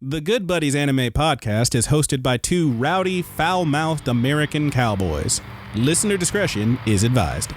The Good Buddies Anime Podcast is hosted by two rowdy, foul-mouthed American cowboys. Listener discretion is advised.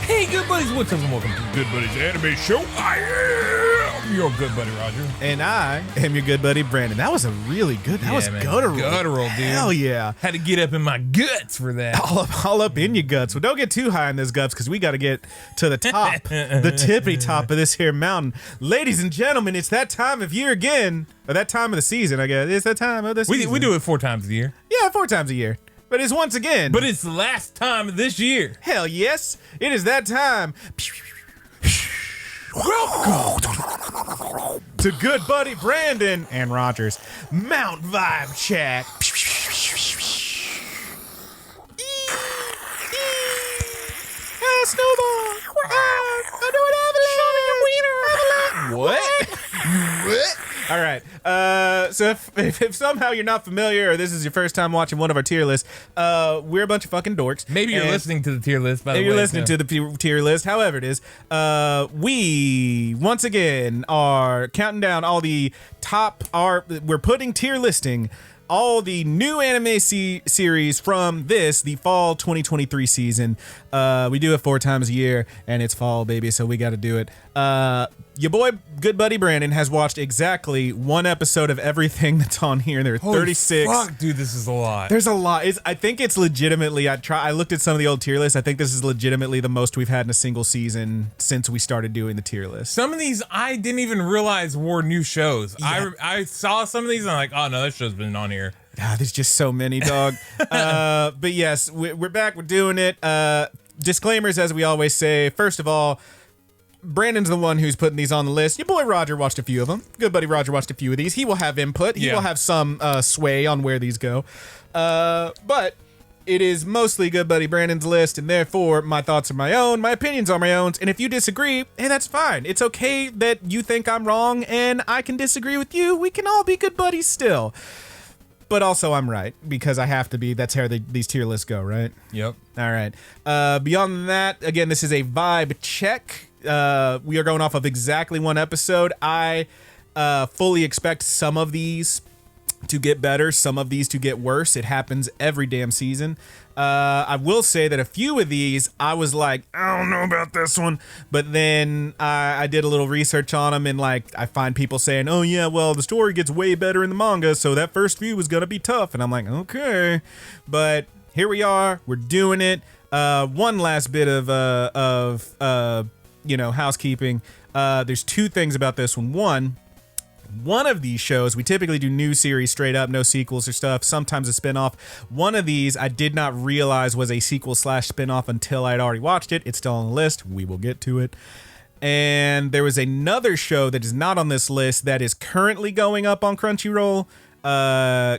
Hey, Good Buddies, what's up and welcome to Good Buddies Anime Show. I am your good buddy, Roger. And I am your good buddy, Brandon. That was a really good, that was guttural. Guttural, dude. Hell yeah. Had to get up in my guts for that. All up in your guts. Well, don't get too high in those guts because we got to get to the top, the tippy top of this here mountain. Ladies and gentlemen, it's that time of year again, or that time of the season, I guess. It's that time of the season. We do it 4 times a year. Yeah, 4 times a year. But it's once again. But it's the last time of this year. Hell yes, it is that time. Welcome to Good Buddy Brandon and Rogers Mount Vibe Chat. Snowball. I know what avalanche. What? All right. So if somehow you're not familiar or this is your first time watching one of our tier lists, we're a bunch of fucking dorks. Maybe you're listening to the tier list, by the way. Maybe you're listening to the tier list. However it is, we, once again, are counting down all the top... We're putting tier listing all the new anime series from the fall 2023 season. We do it 4 times a year, and it's fall, baby, so we got to do it. Your boy, good buddy Brandon, has watched exactly 1 episode of everything that's on here. There are 36. Fuck, dude, this is a lot. There's a lot. I think it's legitimately. I looked at some of the old tier lists. I think this is legitimately the most we've had in a single season since we started doing the tier list. Some of these I didn't even realize were new shows. Yeah. I saw some of these and I'm like, oh no, that show's been on here. There's just so many, dog. But yes, we're back. We're doing it. Disclaimers, as we always say. First of all, Brandon's the one who's putting these on the list. Your boy Roger watched a few of them. Good buddy Roger watched a few of these. He will have input. He will have some sway on where these go. But it is mostly good buddy Brandon's list, and therefore my thoughts are my own, my opinions are my own, and if you disagree, hey, that's fine. It's okay that you think I'm wrong, and I can disagree with you. We can all be good buddies still. But also I'm right, because I have to be. That's how these tier lists go, right? Yep. All right. Beyond that, again, this is a vibe check. We are going off of exactly 1 episode. I fully expect some of these to get better, some of these to get worse. It happens every damn season. I will say that a few of these, I was like, I don't know about this one. But then I did a little research on them, and like I find people saying, oh yeah, well, the story gets way better in the manga, so that first few was gonna be tough. And I'm like, okay. But here we are, we're doing it. One last bit of housekeeping. There's 2 things about this one. One of these shows, we typically do new series straight up, no sequels or stuff, sometimes a spinoff. One of these I did not realize was a sequel/spinoff until I'd already watched it. It's still on the list. We will get to it. And there was another show that is not on this list that is currently going up on Crunchyroll,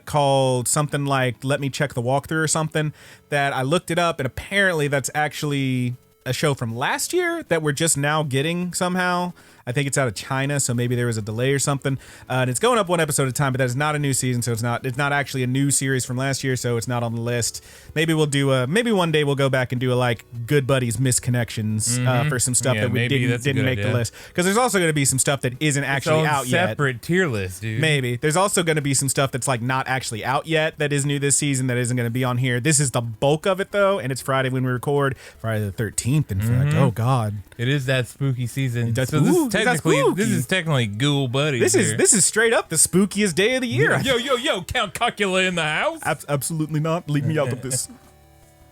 called something like Let Me Check the Walkthrough or something, that I looked it up, and apparently that's actually a show from last year that we're just now getting somehow. I think it's out of China, so maybe there was a delay or something. And it's going up 1 episode at a time, but that is not a new season, so it's not actually a new series from last year, so it's not on the list. Maybe we'll do maybe one day we'll go back and do a like Good Buddies Misconnections for some stuff that we didn't make the list. Because there's also going to be some stuff that isn't actually out yet. Separate tier list, dude. Maybe. There's also going to be some stuff that's like not actually out yet that is new this season that isn't going to be on here. This is the bulk of it though, and it's Friday when we record. Friday the 13th, in fact. Oh God. It is that spooky season. This is technically Ghoul Buddies. This is straight up the spookiest day of the year. Yo, Count Cocula in the house? Absolutely not. Leave me out of this.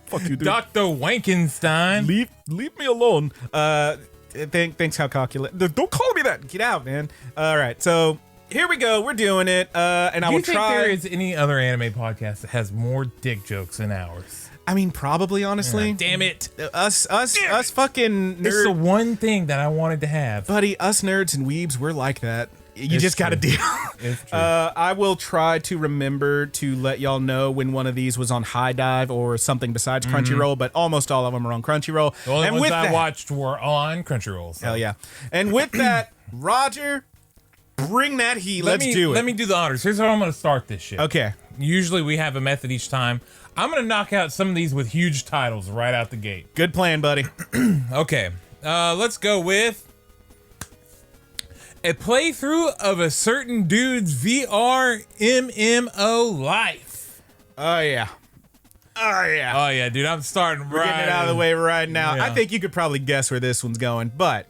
Fuck you, dude. Dr. Wankenstein. Leave me alone. Thanks, Count Cocula. Don't call me that. Get out, man. All right, so here we go. We're doing it. And I will try. Do you think there is any other anime podcast that has more dick jokes than ours? I mean, probably, honestly. Damn it. Us fucking nerds. It's the one thing that I wanted to have. Buddy, us nerds and weebs, we're like that. You just got to deal. It's true. I will try to remember to let y'all know when one of these was on High Dive or something besides Crunchyroll, but almost all of them are on Crunchyroll. The only ones I watched were on Crunchyroll. So. Hell yeah. And with that, Roger, bring that heat. Let's do it. Let me do the honors. Here's how I'm going to start this shit. Okay. Usually we have a method each time. I'm going to knock out some of these with huge titles right out the gate. Good plan, buddy. Okay. Let's go with a playthrough of a certain dude's VR MMO life. Oh, yeah. Oh, yeah. Oh, yeah, dude. I'm starting We're getting it out of the way right now. Yeah. I think you could probably guess where this one's going, but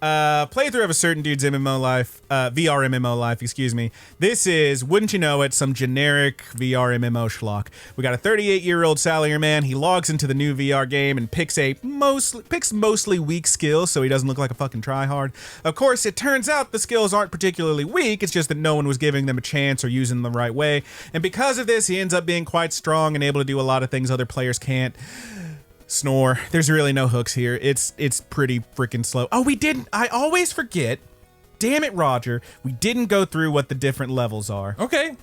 playthrough of a certain dude's MMO life, VR MMO life, excuse me. This is, wouldn't you know it, some generic VR MMO schlock. We got a 38-year-old salaryman. He logs into the new VR game and picks mostly weak skills so he doesn't look like a fucking tryhard. Of course, it turns out the skills aren't particularly weak. It's just that no one was giving them a chance or using them the right way. And because of this, he ends up being quite strong and able to do a lot of things other players can't. Snore. There's really no hooks here. It's pretty freaking slow. Oh, we didn't. I always forget. Damn it, Roger. We didn't go through what the different levels are. Okay.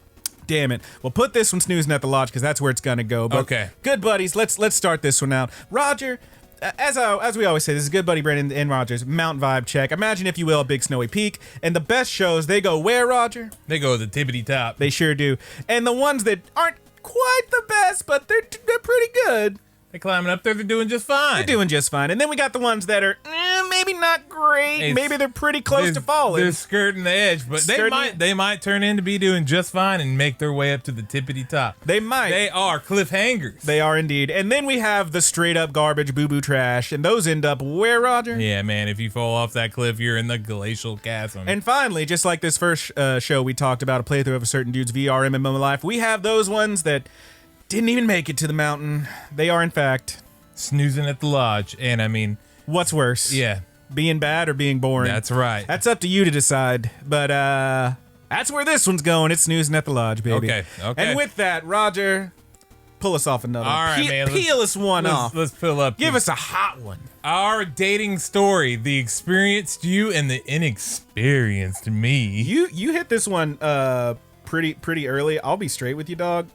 Damn it. We'll put this one snoozing at the lodge because that's where it's gonna go. But okay. Good buddies. Let's start this one out. Roger. As we always say, this is good buddy Brandon and Rogers. Mount vibe check. Imagine, if you will, a big snowy peak. And the best shows, they go where, Roger? They go to the tippity top. They sure do. And the ones that aren't quite the best, but they're pretty good. They're climbing up there. They're doing just fine. They're doing just fine. And then we got the ones that are maybe not great. Maybe they're pretty close to falling. They're skirting the edge, but they might turn in to be doing just fine and make their way up to the tippity top. They might. They are cliffhangers. They are indeed. And then we have the straight up garbage boo-boo trash, and those end up where, Roger? Yeah, man, if you fall off that cliff, you're in the glacial chasm. And finally, just like this first show we talked about, a playthrough of a certain dude's VR MMO life, we have those ones that didn't even make it to the mountain. They are, in fact, snoozing at the lodge. And I mean, what's worse? Yeah. Being bad or being boring? That's right. That's up to you to decide. But that's where this one's going. It's snoozing at the lodge, baby. Okay. And with that, Roger, pull us off another. All right, man. Peel us one off. Let's fill up. Give us a hot one. Our dating story, the experienced you and the inexperienced me. You hit this one pretty early. I'll be straight with you, dog.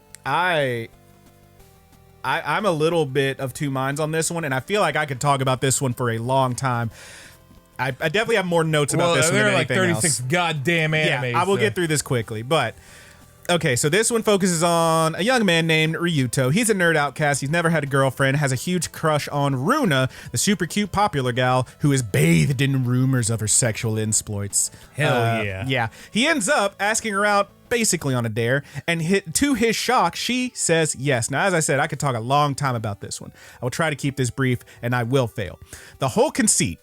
I'm a little bit of two minds on this one, and I feel like I could talk about this one for a long time. I definitely have more notes about this one than anything there are like 36 goddamn animes. Yeah, I will get through this quickly, but okay, so this one focuses on a young man named Ryuto. He's a nerd outcast. He's never had a girlfriend, has a huge crush on Runa, the super cute popular gal who is bathed in rumors of her sexual exploits. Hell yeah. Yeah. He ends up asking her out basically on a dare, and to his shock, she says yes. Now, as I said, I could talk a long time about this one. I will try to keep this brief, and I will fail. The whole conceit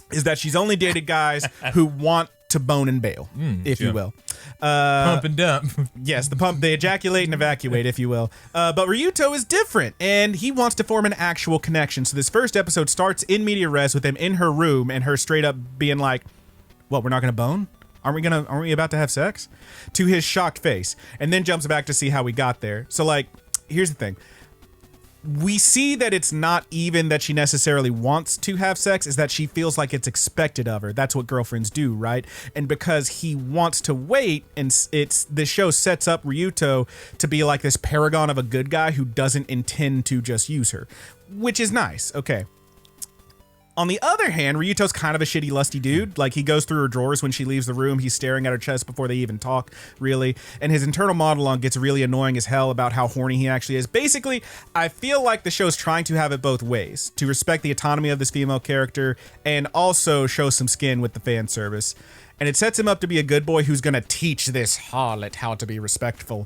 is that she's only dated guys who want to bone and bail, if you will. Pump and dump. Yes, they ejaculate and evacuate, if you will. But Ryuto is different, and he wants to form an actual connection. So this first episode starts in media res with him in her room and her straight up being like, what, we're not going to bone? Aren't we about to have sex? To his shocked face, and then jumps back to see how we got there. So, like, here's the thing. We see that it's not even that she necessarily wants to have sex, is that she feels like it's expected of her. That's what girlfriends do, right? And because he wants to wait, and the show sets up Ryuto to be like this paragon of a good guy who doesn't intend to just use her, which is nice. Okay. On the other hand, Ryuto's kind of a shitty, lusty dude. Like, he goes through her drawers when she leaves the room. He's staring at her chest before they even talk, really. And his internal monologue gets really annoying as hell about how horny he actually is. Basically, I feel like the show's trying to have it both ways, to respect the autonomy of this female character and also show some skin with the fan service. And it sets him up to be a good boy who's going to teach this harlot how to be respectful.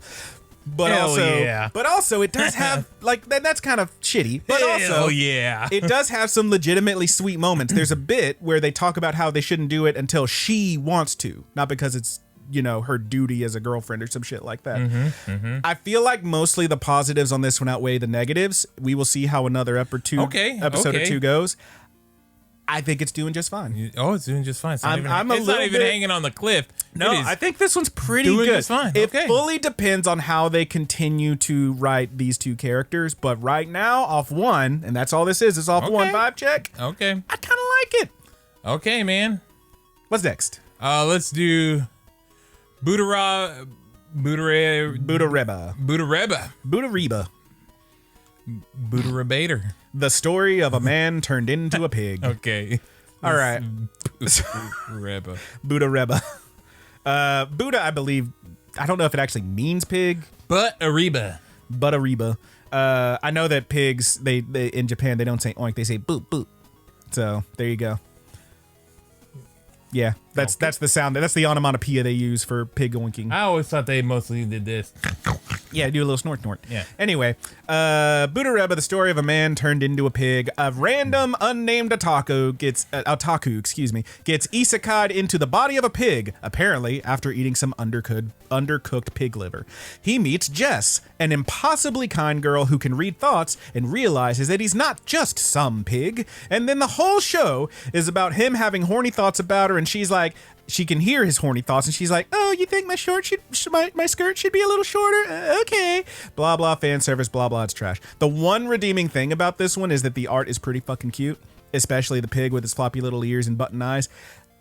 But also, it does have, like, that's kind of shitty. But also, it does have some legitimately sweet moments. There's a bit where they talk about how they shouldn't do it until she wants to, not because it's, her duty as a girlfriend or some shit like that. I feel like mostly the positives on this one outweigh the negatives. We will see how another episode or two goes. I think it's doing just fine. Oh, it's doing just fine. It's not even hanging on the cliff. No, I think this one's pretty good. Just fine. It fully depends on how they continue to write these two characters. But right now, off one, and that's all this is off one vibe check. Okay. I kind of like it. Okay, man. What's next? Let's do Buddha Reba. The story of a man turned into a pig. Okay. All right. Reba. Buddha Reba. Buddha, I believe, I don't know if it actually means pig. But Ariba. I know that pigs, they in Japan, they don't say oink, they say boop boop. So there you go. Yeah, that's the sound. That's the onomatopoeia they use for pig oinking. I always thought they mostly did this. Yeah, do a little snort. Yeah. Anyway, Buddha-Reba, the story of a man turned into a pig. A random unnamed otaku gets isekai'd into the body of a pig, apparently after eating some undercooked pig liver. He meets Jess, an impossibly kind girl who can read thoughts, and realizes that he's not just some pig. And then the whole show is about him having horny thoughts about her, and she's like, she can hear his horny thoughts, and she's like, "Oh, you think my skirt should be a little shorter? Okay." Blah blah, fan service, blah blah. It's trash. The one redeeming thing about this one is that the art is pretty fucking cute, especially the pig with his floppy little ears and button eyes.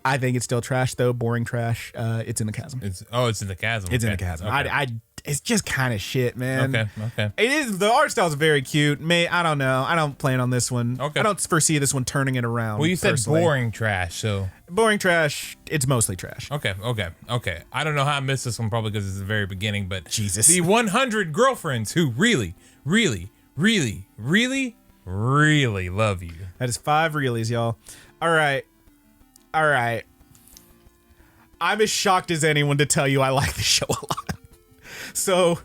I think it's still trash though, boring trash. It's in the chasm. It's in the chasm. It's in the chasm. Okay. It's just kind of shit, man. Okay. It is. The art style is very cute. I don't know. I don't plan on this one. Okay. I don't foresee this one turning it around. Well, you said personally. boring trash, so Boring trash. It's mostly trash. Okay. I don't know how I missed this one, probably because it's the very beginning, but Jesus. the 100 girlfriends who really love you. That is 5 reelies, y'all. All right. I'm as shocked as anyone to tell you I like the show a lot. So,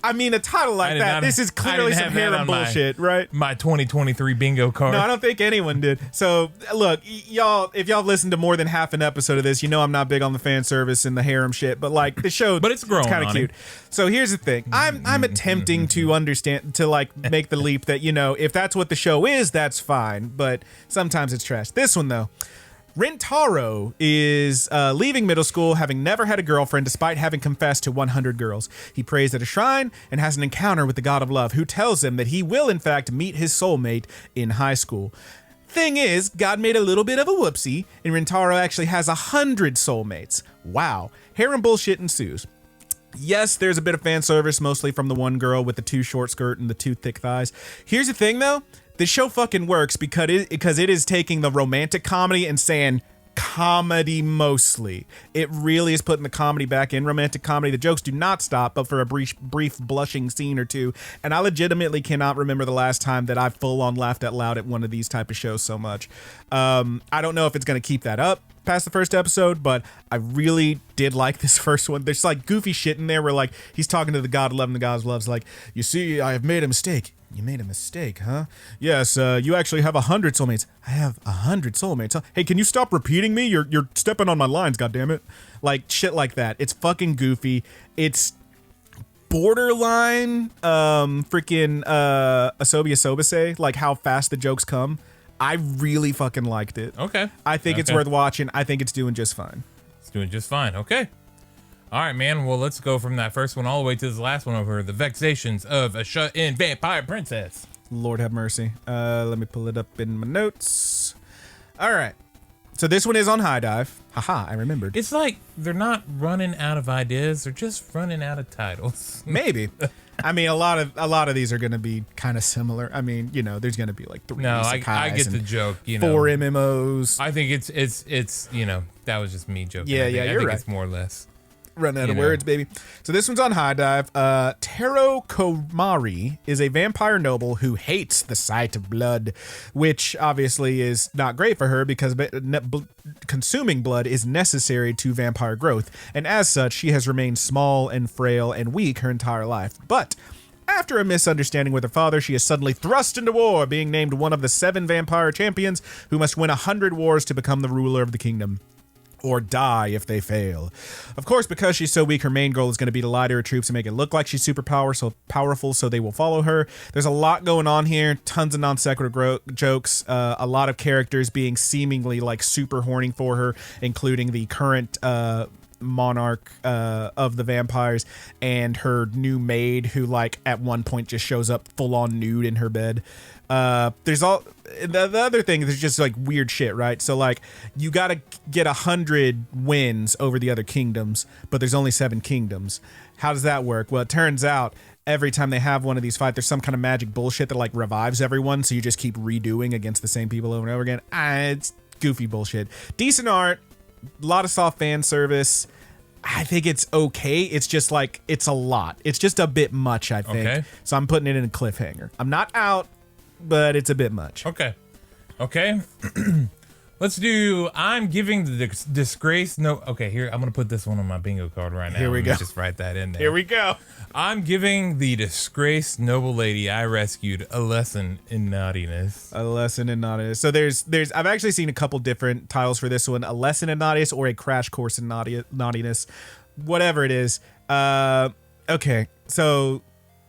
I mean, a title like that, this is clearly some harem bullshit, right? My 2023 bingo card. No, I don't think anyone did. So, look, y'all, if y'all have listened to more than half an episode of this, you know I'm not big on the fan service and the harem shit, but like the show, but it's growing, kind of cute. So here's the thing. I'm attempting to understand, to like make the leap that, you know, if that's what the show is, that's fine, but sometimes it's trash. This one, though. Rentaro is leaving middle school, having never had a girlfriend despite having confessed to 100 girls. He prays at a shrine and has an encounter with the god of love, who tells him that he will in fact meet his soulmate in high school. Thing is, God made a little bit of a whoopsie, and Rentaro actually has 100 soulmates. Wow. Harem bullshit ensues. Yes, there's a bit of fan service, mostly from the one girl with the too short skirt and the too thick thighs. Here's the thing, though. This show fucking works because it is taking the romantic comedy and saying comedy mostly. It really is putting the comedy back in romantic comedy. The jokes do not stop, but for a brief blushing scene or two. And I legitimately cannot remember the last time that I full on laughed out loud at one of these type of shows so much. I don't know if it's going to keep that up past the first episode, but I really did like this first one. There's like goofy shit in there where like he's talking to the god of love and the god of love's like, "You see, I have made a mistake." You made a mistake, huh? Yes, you actually have 100 soulmates. I have 100 soulmates, huh? Hey, can you stop repeating me? You're stepping on my lines, goddammit. Like, shit like that. It's fucking goofy. It's borderline, freaking, Asobi Asobase, like how fast the jokes come. I really fucking liked it. Okay. I think it's worth watching. I think it's doing just fine. It's doing just fine. Okay. All right, man. Well, let's go from that first one all the way to this last one over the vexations of a shut-in vampire princess. Lord have mercy. Let me pull it up in my notes. All right. So this one is on High Dive. Haha, I remembered. It's like they're not running out of ideas. They're just running out of titles. Maybe. I mean, a lot of these are going to be kind of similar. I mean, you know, there's going to be like 3 isekais. I get the joke. You know, 4 MMOs. I think it's you know, that was just me joking. Yeah, I think right. It's more or less. Run out of words, baby. So this one's on High Dive. Taro Komari is a vampire noble who hates the sight of blood, which obviously is not great for her because consuming blood is necessary to vampire growth, and as such, she has remained small and frail and weak her entire life. But after a misunderstanding with her father, she is suddenly thrust into war, being named one of the 7 vampire champions who must win 100 wars to become the ruler of the kingdom. Or die if they fail. Of course, because she's so weak, her main goal is going to be to lie to her troops and make it look like she's super powerful so they will follow her. There's a lot going on here. Tons of non sequitur jokes. A lot of characters being seemingly like super horny for her, including the current monarch of the vampires and her new maid who like at one point just shows up full on nude in her bed. There's all the other thing, there's just like weird shit, right? So like you gotta get 100 wins over the other kingdoms, but there's only 7 kingdoms. How does that work? Well, it turns out every time they have one of these fights, there's some kind of magic bullshit that like revives everyone, so you just keep redoing against the same people over and over again. It's goofy bullshit. Decent art, a lot of soft fan service. I think it's okay. It's just like, it's a lot. It's just a bit much, I think. Okay. So I'm putting it in a cliffhanger. I'm not out, but it's a bit much. Okay. Let's do, I'm giving the disgrace. No, okay, here, I'm going to put this one on my bingo card right now. Here we go. Just write that in there. Here we go. I'm giving the disgraced noble lady I rescued a lesson in naughtiness. A lesson in naughtiness. So there's I've actually seen a couple different titles for this one. A lesson in naughtiness or a crash course in naughtiness. Whatever it is. Okay, so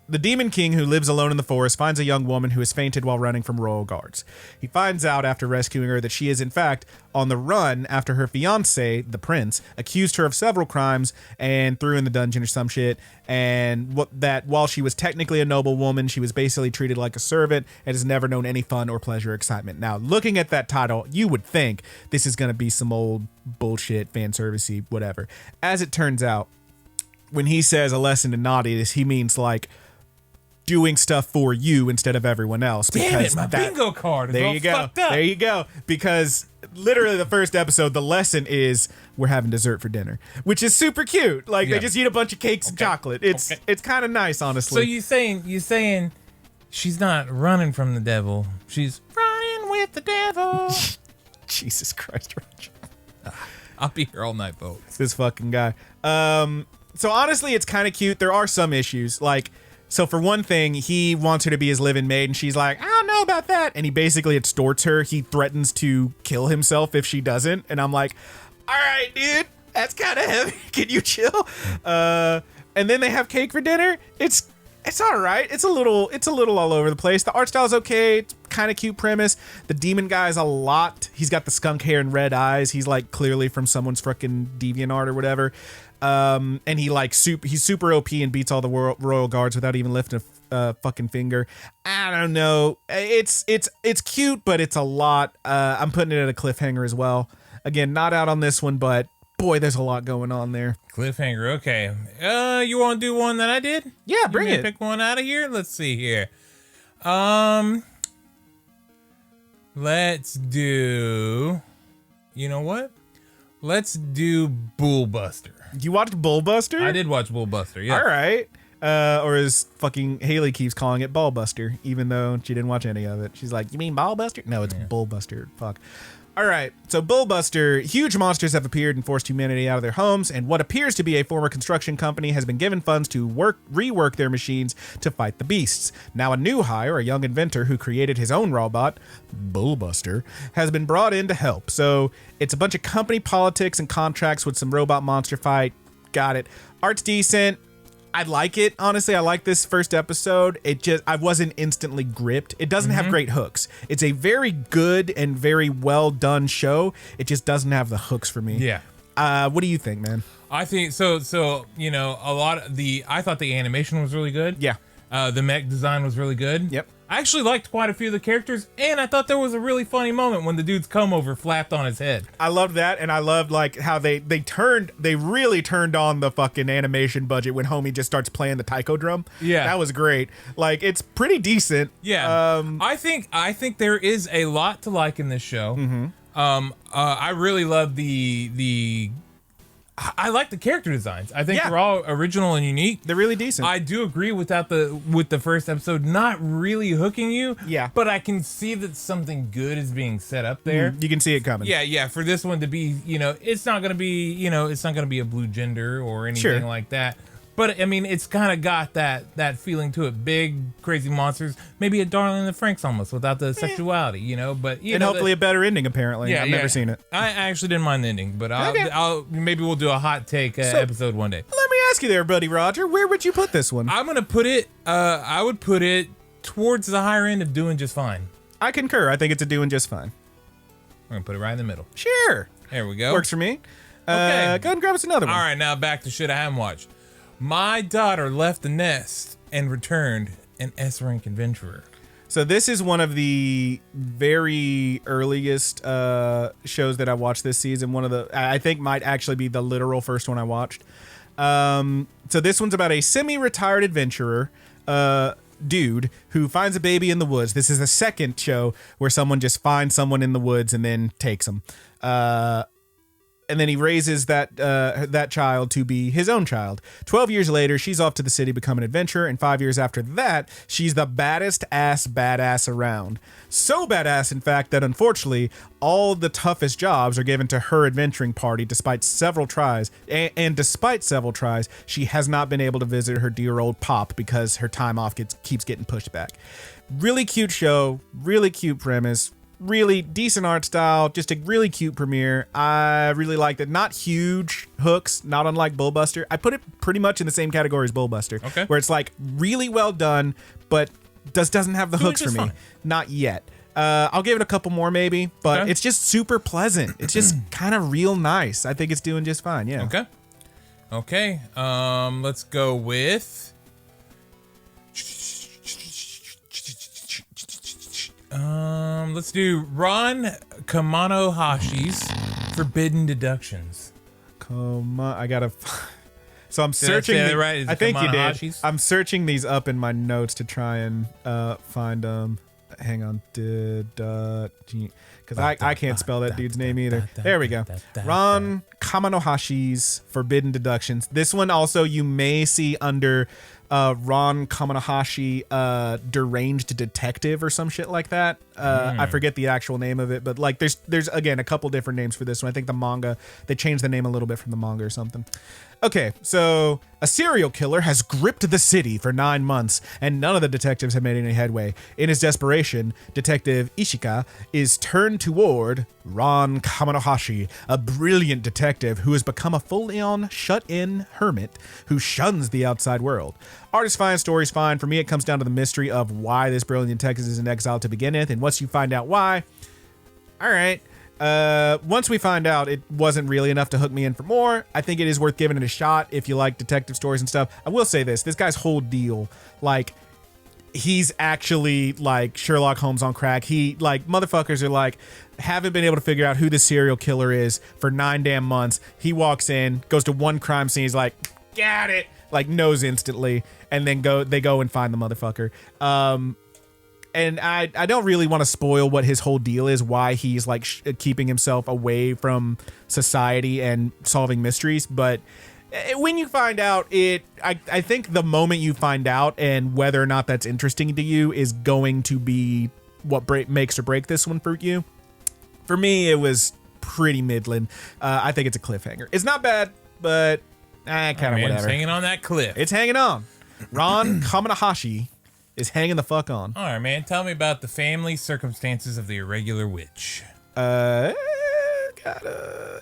the Demon King, who lives alone in the forest, finds a young woman who has fainted while running from royal guards. He finds out after rescuing her that she is in fact on the run after her fiancé, the prince, accused her of several crimes and threw in the dungeon or some shit, and that while she was technically a noble woman, she was basically treated like a servant and has never known any fun or pleasure or excitement. Now, looking at that title, you would think this is going to be some old bullshit, fan servicey, whatever. As it turns out, when he says a lesson in naughtiness, he means like doing stuff for you instead of everyone else. Damn it, my bingo card is all fucked up. There you go. Because literally the first episode, the lesson is we're having dessert for dinner, which is super cute. Like they just eat a bunch of cakes and chocolate. It's kind of nice, honestly. So you saying she's not running from the devil. She's running with the devil. Jesus Christ, Rich. I'll be here all night, folks. This fucking guy. So honestly, it's kind of cute. There are some issues. Like, so for one thing, he wants her to be his live-in maid, and she's like, I don't know about that. And he basically extorts her. He threatens to kill himself if she doesn't. And I'm like, all right, dude, that's kind of heavy. Can you chill? And then they have cake for dinner. It's all right. It's a little all over the place. The art style is okay. It's kind of cute premise. The demon guy is a lot. He's got the skunk hair and red eyes. He's like clearly from someone's fucking DeviantArt or whatever. And he's super OP and beats all the royal guards without even lifting a fucking finger. I don't know. It's cute, but it's a lot. I'm putting it at a cliffhanger as well. Again, not out on this one, but boy, there's a lot going on there. Cliffhanger. Okay. You want to do one that I did? Yeah, bring it. Pick one out of here. Let's see here. Let's do. You know what? Let's do Bullbuster. You watched Bullbuster? I did watch Bullbuster, yeah. All right. Or as fucking Haley keeps calling it, Ballbuster, even though she didn't watch any of it. She's like, you mean Ballbuster? No, it's Bullbuster. Fuck. All right. So Bullbuster, huge monsters have appeared and forced humanity out of their homes, and what appears to be a former construction company has been given funds to rework their machines to fight the beasts. Now a new hire, a young inventor who created his own robot, Bullbuster, has been brought in to help. So it's a bunch of company politics and contracts with some robot monster fight. Got it. Art's decent. I like it. Honestly, I like this first episode. I wasn't instantly gripped. It doesn't have great hooks. It's a very good and very well done show. It just doesn't have the hooks for me. Yeah. What do you think, man? I think so, you know, I thought the animation was really good. Yeah. The mech design was really good. Yep. I actually liked quite a few of the characters, and I thought there was a really funny moment when the dude's comb over flapped on his head. I loved that, and I loved like how they really turned on the fucking animation budget when Homie just starts playing the taiko drum. Yeah. That was great. Like, it's pretty decent. Yeah. I think there is a lot to like in this show. I really love I like the character designs. I think they're all original and unique. They're really decent. I do agree with the first episode not really hooking you. Yeah. But I can see that something good is being set up there. You can see it coming. Yeah. For this one to be, you know, it's not going to be a blue gender or anything like that. But I mean, it's kind of got that feeling to it. Big, crazy monsters. Maybe a Darling in the Franxx almost without the sexuality, you know. But hopefully a better ending. Apparently, I've never seen it. I actually didn't mind the ending, but maybe we'll do a hot take episode one day. Let me ask you there, buddy Roger. Where would you put this one? I'm gonna put it. I would put it towards the higher end of doing just fine. I concur. I think it's doing just fine. We're gonna put it right in the middle. Sure. There we go. Works for me. Okay. Go ahead and grab us another one. All right, now back to shit I haven't watched. My daughter left the nest and returned an S-rank adventurer. So this is one of the very earliest shows that I watched this season. I think might actually be the literal first one I watched. So this one's about a semi-retired adventurer dude who finds a baby in the woods. This is the second show where someone just finds someone in the woods and then takes them. and then he raises that child to be his own child. 12 years later, she's off to the city, become an adventurer, and 5 years after that, she's the baddest ass badass around. So badass, in fact, that unfortunately, all the toughest jobs are given to her adventuring party despite several tries. And despite several tries, she has not been able to visit her dear old pop because her time off keeps getting pushed back. Really cute show, really cute premise, really decent art style, just a really cute premiere. I really liked it. Not huge hooks, not unlike Bullbuster. I put it pretty much in the same category as Bullbuster, okay, where it's like really well done, but doesn't have the hooks for me. Fine. Not yet. I'll give it a couple more maybe, but it's just super pleasant. It's just kind of real nice. I think it's doing just fine. Yeah. Okay. Let's go with. Let's do Ron Kamanohashi's Forbidden Deductions. Come on, I gotta. So I'm Did searching. I say that right? Is it I think you did. Kamanohashi's? I'm searching these up in my notes to try and find them. Hang on, because I can't spell that dude's name either. There we go. Ron Kamanohashi's Forbidden Deductions. This one also you may see under Ron Kamanohashi Deranged Detective or some shit like that. I forget the actual name of it, but like there's again a couple different names for this one. I think the manga, they changed the name a little bit from the manga or something. Okay, so a serial killer has gripped the city for 9 months, and none of the detectives have made any headway. In his desperation, Detective Ishika is turned toward Ron Kamanohashi, a brilliant detective who has become a full-on shut-in hermit who shuns the outside world. Art is fine, story's fine. For me, it comes down to the mystery of why this brilliant detective is in exile to begin with, and once you find out why, all right. Once we find out it wasn't really enough to hook me in for more, I think it is worth giving it a shot if you like detective stories and stuff. I will say this guy's whole deal, like, he's actually like Sherlock Holmes on crack. He, like, motherfuckers are like, haven't been able to figure out who the serial killer is for 9 damn months. He walks in, goes to one crime scene, he's like, got it, like, knows instantly, and then they go and find the motherfucker. And I don't really want to spoil what his whole deal is, why he's like keeping himself away from society and solving mysteries. But when you find out I think the moment you find out and whether or not that's interesting to you is going to be what makes or break this one for you. For me, it was pretty middling. I think it's a cliffhanger. It's not bad, but kind of whatever. It's hanging on that cliff. It's hanging on. Ron Kamanohashi is hanging the fuck on. All right, man. Tell me about the family circumstances of the irregular witch. Gotta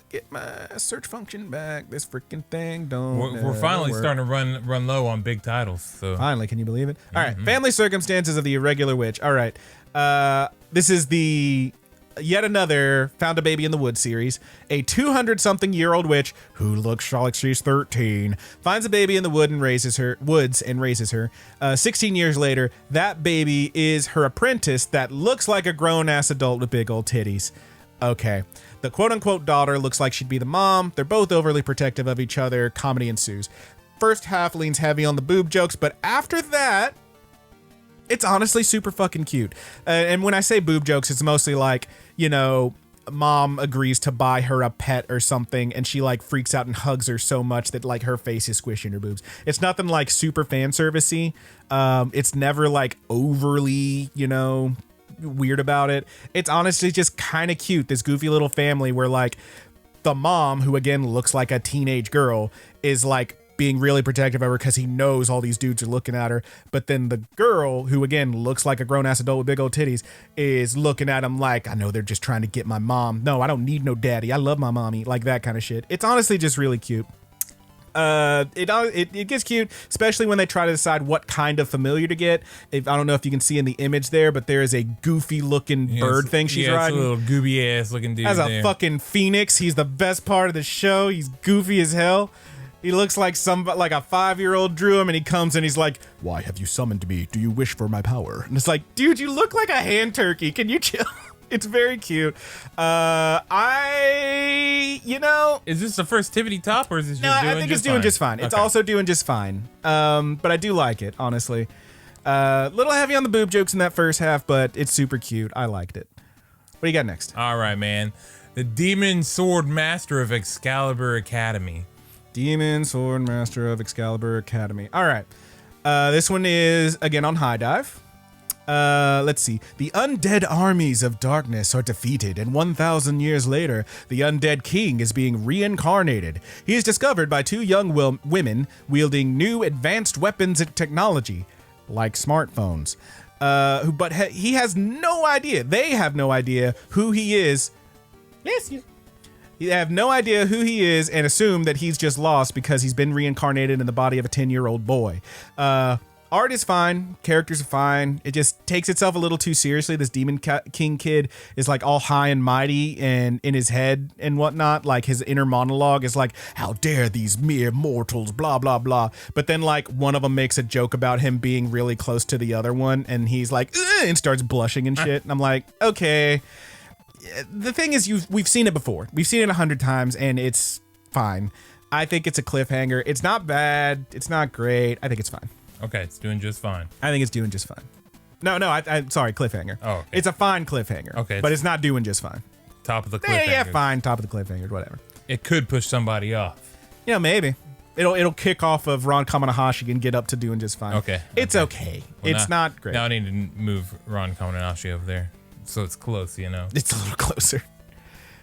get my search function back. This freaking thing We're finally starting to run low on big titles. So finally, can you believe it? All right, family circumstances of the irregular witch. All right, this is the yet another Found a Baby in the Woods series. A 200-something-year-old witch who looks like she's 13 finds a baby in the woods and raises her. 16 years later, that baby is her apprentice that looks like a grown-ass adult with big old titties. Okay. The quote-unquote daughter looks like she'd be the mom. They're both overly protective of each other. Comedy ensues. First half leans heavy on the boob jokes, but after that, it's honestly super fucking cute. And when I say boob jokes, it's mostly like, you know, mom agrees to buy her a pet or something, and she like freaks out and hugs her so much that like her face is squishing her boobs. It's nothing like super fan servicey. It's never like overly, you know, weird about it. It's honestly just kind of cute. This goofy little family where like the mom, who again looks like a teenage girl, is like being really protective of her because he knows all these dudes are looking at her. But then the girl, who again looks like a grown-ass adult with big old titties, is looking at him like, I know they're just trying to get my mom. No, I don't need no daddy. I love my mommy. Like that kind of shit. It's honestly just really cute. It gets cute, especially when they try to decide what kind of familiar to get. I don't know if you can see in the image there, but there is a goofy looking bird thing she's riding. It's a little gooby ass looking dude. As a fucking phoenix. He's the best part of the show. He's goofy as hell. He looks like a 5-year-old drew him, and he comes and he's like, "Why have you summoned me? Do you wish for my power?" And it's like, dude, you look like a hand turkey. Can you chill? It's very cute. Is this the first tippity top, or is this just I think it's doing just fine. It's also doing just fine. But I do like it, honestly. Little heavy on the boob jokes in that first half, but it's super cute. I liked it. What do you got next? All right, man. The Demon Sword Master of Excalibur Academy. Demon Sword Master of Excalibur Academy. All right. This one is, again, on High Dive. Let's see. The undead armies of darkness are defeated, and 1,000 years later, the undead king is being reincarnated. He is discovered by two young women wielding new advanced weapons and technology, like smartphones. But he has no idea. They have no idea who he is. Yes, you. They have no idea who he is and assume that he's just lost because he's been reincarnated in the body of a 10-year-old boy. Art is fine. Characters are fine. It just takes itself a little too seriously. This Demon King kid is like all high and mighty and in his head and whatnot. Like his inner monologue is like, how dare these mere mortals, blah, blah, blah. But then like one of them makes a joke about him being really close to the other one. And he's like, ugh, and starts blushing and shit. And I'm like, okay. The thing is, we've seen it before. We've seen it 100 times and it's fine. I think it's a cliffhanger. It's not bad. It's not great. I think it's fine. Okay, it's doing just fine. I think it's doing just fine. No, I'm sorry, cliffhanger. Oh, okay. It's a fine cliffhanger. Okay. But it's not doing just fine. Top of the cliffhanger. Yeah, fine, top of the cliffhanger, whatever. It could push somebody off. Yeah, maybe. It'll kick off of Ron Kamanahashi and get up to doing just fine. Okay. It's okay. Well, it's not great. Now I need to move Ron Kamanahashi over there. So it's close, you know. It's a little closer.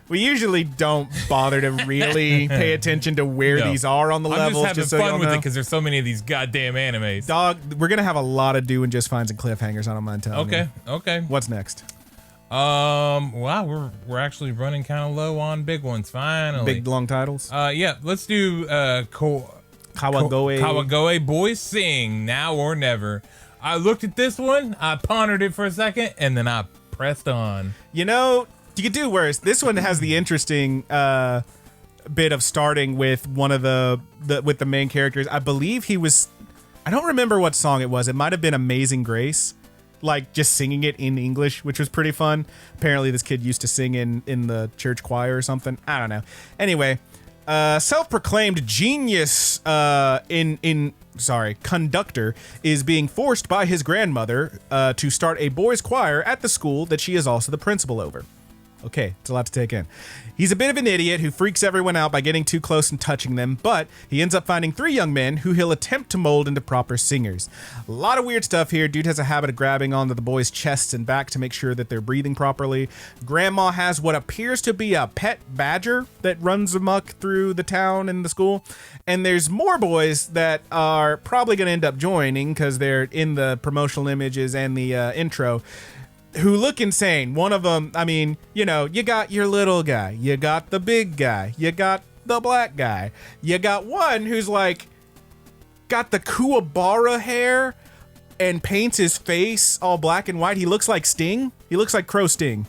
We usually don't bother to really pay attention to where these are on the levels. I'm just having fun with it because there's so many of these goddamn animes. Dog, we're going to have a lot of doing just fines and cliffhangers, I don't mind telling you. Okay. What's next? Wow, we're actually running kind of low on big ones, finally. Big, long titles? Yeah, let's do Kawagoe. Boys Sing, Now or Never. I looked at this one, I pondered it for a second, and then I pressed on. You know, you could do worse. This one has the interesting bit of starting with one of the main characters. I believe I don't remember what song it was. It might have been Amazing Grace, like just singing it in English, which was pretty fun. Apparently this kid used to sing in the church choir or something. I don't know. Anyway, self-proclaimed genius conductor is being forced by his grandmother to start a boys' choir at the school that she is also the principal over. Okay, it's a lot to take in. He's a bit of an idiot who freaks everyone out by getting too close and touching them, but he ends up finding 3 young men who he'll attempt to mold into proper singers. A lot of weird stuff here. Dude has a habit of grabbing onto the boys' chests and back to make sure that they're breathing properly. Grandma has what appears to be a pet badger that runs amok through the town and the school. And there's more boys that are probably going to end up joining because they're in the promotional images and the intro, who look insane. One of them, I mean, you know, you got your little guy, you got the big guy, you got the black guy, you got one who's like got the Kuwabara hair and paints his face all black and white. He looks like Sting. He looks like Crow Sting.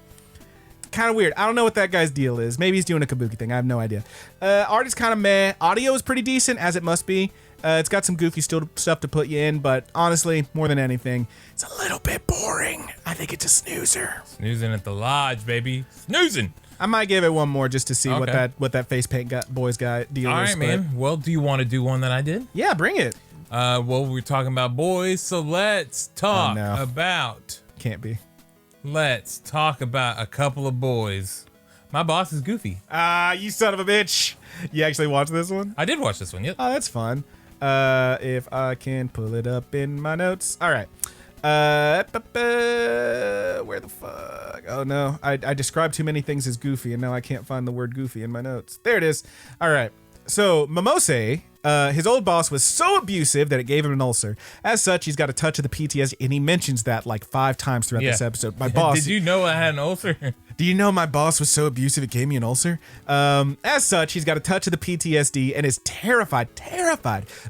Kind of weird. I don't know what that guy's deal is. Maybe he's doing a kabuki thing. I have no idea. Art is kind of meh. Audio is pretty decent, as it must be. It's got some goofy stuff to put you in, but honestly, more than anything, it's a little bit boring. I think it's a snoozer. Snoozing at the lodge, baby. Snoozing. I might give it one more just to see what that face paint boys guy deal is. All right, man. Well, do you want to do one that I did? Yeah, bring it. Well, we're talking about boys, so let's talk about... Can't be. Let's talk about a couple of boys. My boss is Goofy. You son of a bitch. You actually watched this one? I did watch this one, yep. Oh, that's fun. If I can pull it up in my notes. All right. Where the fuck? Oh no, I described too many things as Goofy and now I can't find the word Goofy in my notes. There it is. All right. So Momose, his old boss was so abusive that it gave him an ulcer. As such, he's got a touch of the PTSD, and he mentions that like 5 times throughout this episode. My boss. Did you know I had an ulcer? Do you know my boss was so abusive it gave me an ulcer? As such, he's got a touch of the PTSD and is terrified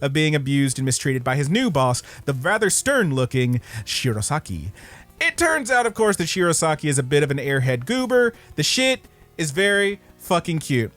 of being abused and mistreated by his new boss, the rather stern-looking Shirosaki. It turns out, of course, that Shirosaki is a bit of an airhead goober. The shit is very fucking cute.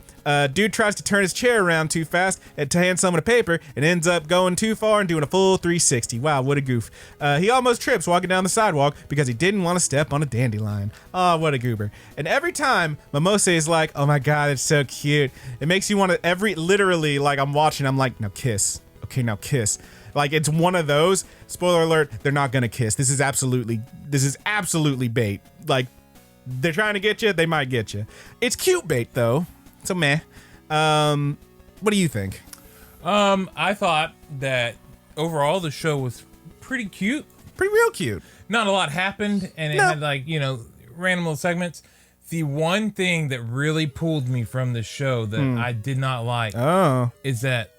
Dude tries to turn his chair around too fast and to hand someone a paper and ends up going too far and doing a full 360. Wow, what a goof. He almost trips walking down the sidewalk because he didn't want to step on a dandelion. Oh, what a goober. And every time Momose is like, oh my god, it's so cute. It makes you want to, literally, like I'm watching, I'm like, now kiss. Okay, now kiss. Like it's one of those, spoiler alert, they're not gonna kiss. This is absolutely bait. Like, they're trying to get you, they might get you. It's cute bait though, so meh. What do you think? I thought that overall the show was pretty cute. Pretty real cute. Not a lot happened, and it had like, random little segments. The one thing that really pulled me from the show that I did not like is that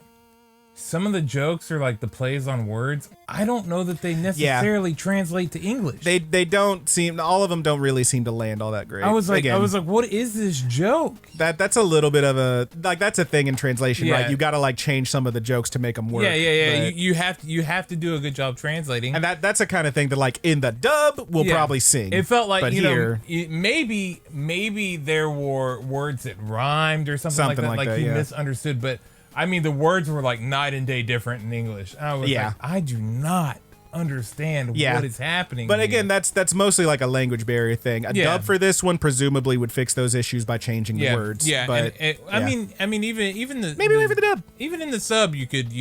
some of the jokes are like the plays on words. I don't know that they necessarily translate to English. They don't seem, all of them don't really seem to land all that great. I was like, what is this joke? That's a little bit of a, like, that's a thing in translation, right? You got to like change some of the jokes to make them work. Yeah. You have to do a good job translating. And that's the kind of thing that like in the dub we'll probably sing. It felt like, but maybe there were words that rhymed or something like that. Like he misunderstood, but I mean, the words were like night and day different in English. I was like, I do not understand what is happening. But again, that's mostly like a language barrier thing. A dub for this one presumably would fix those issues by changing the words. Yeah, but I mean, even the maybe wait for the dub. Even in the sub, you could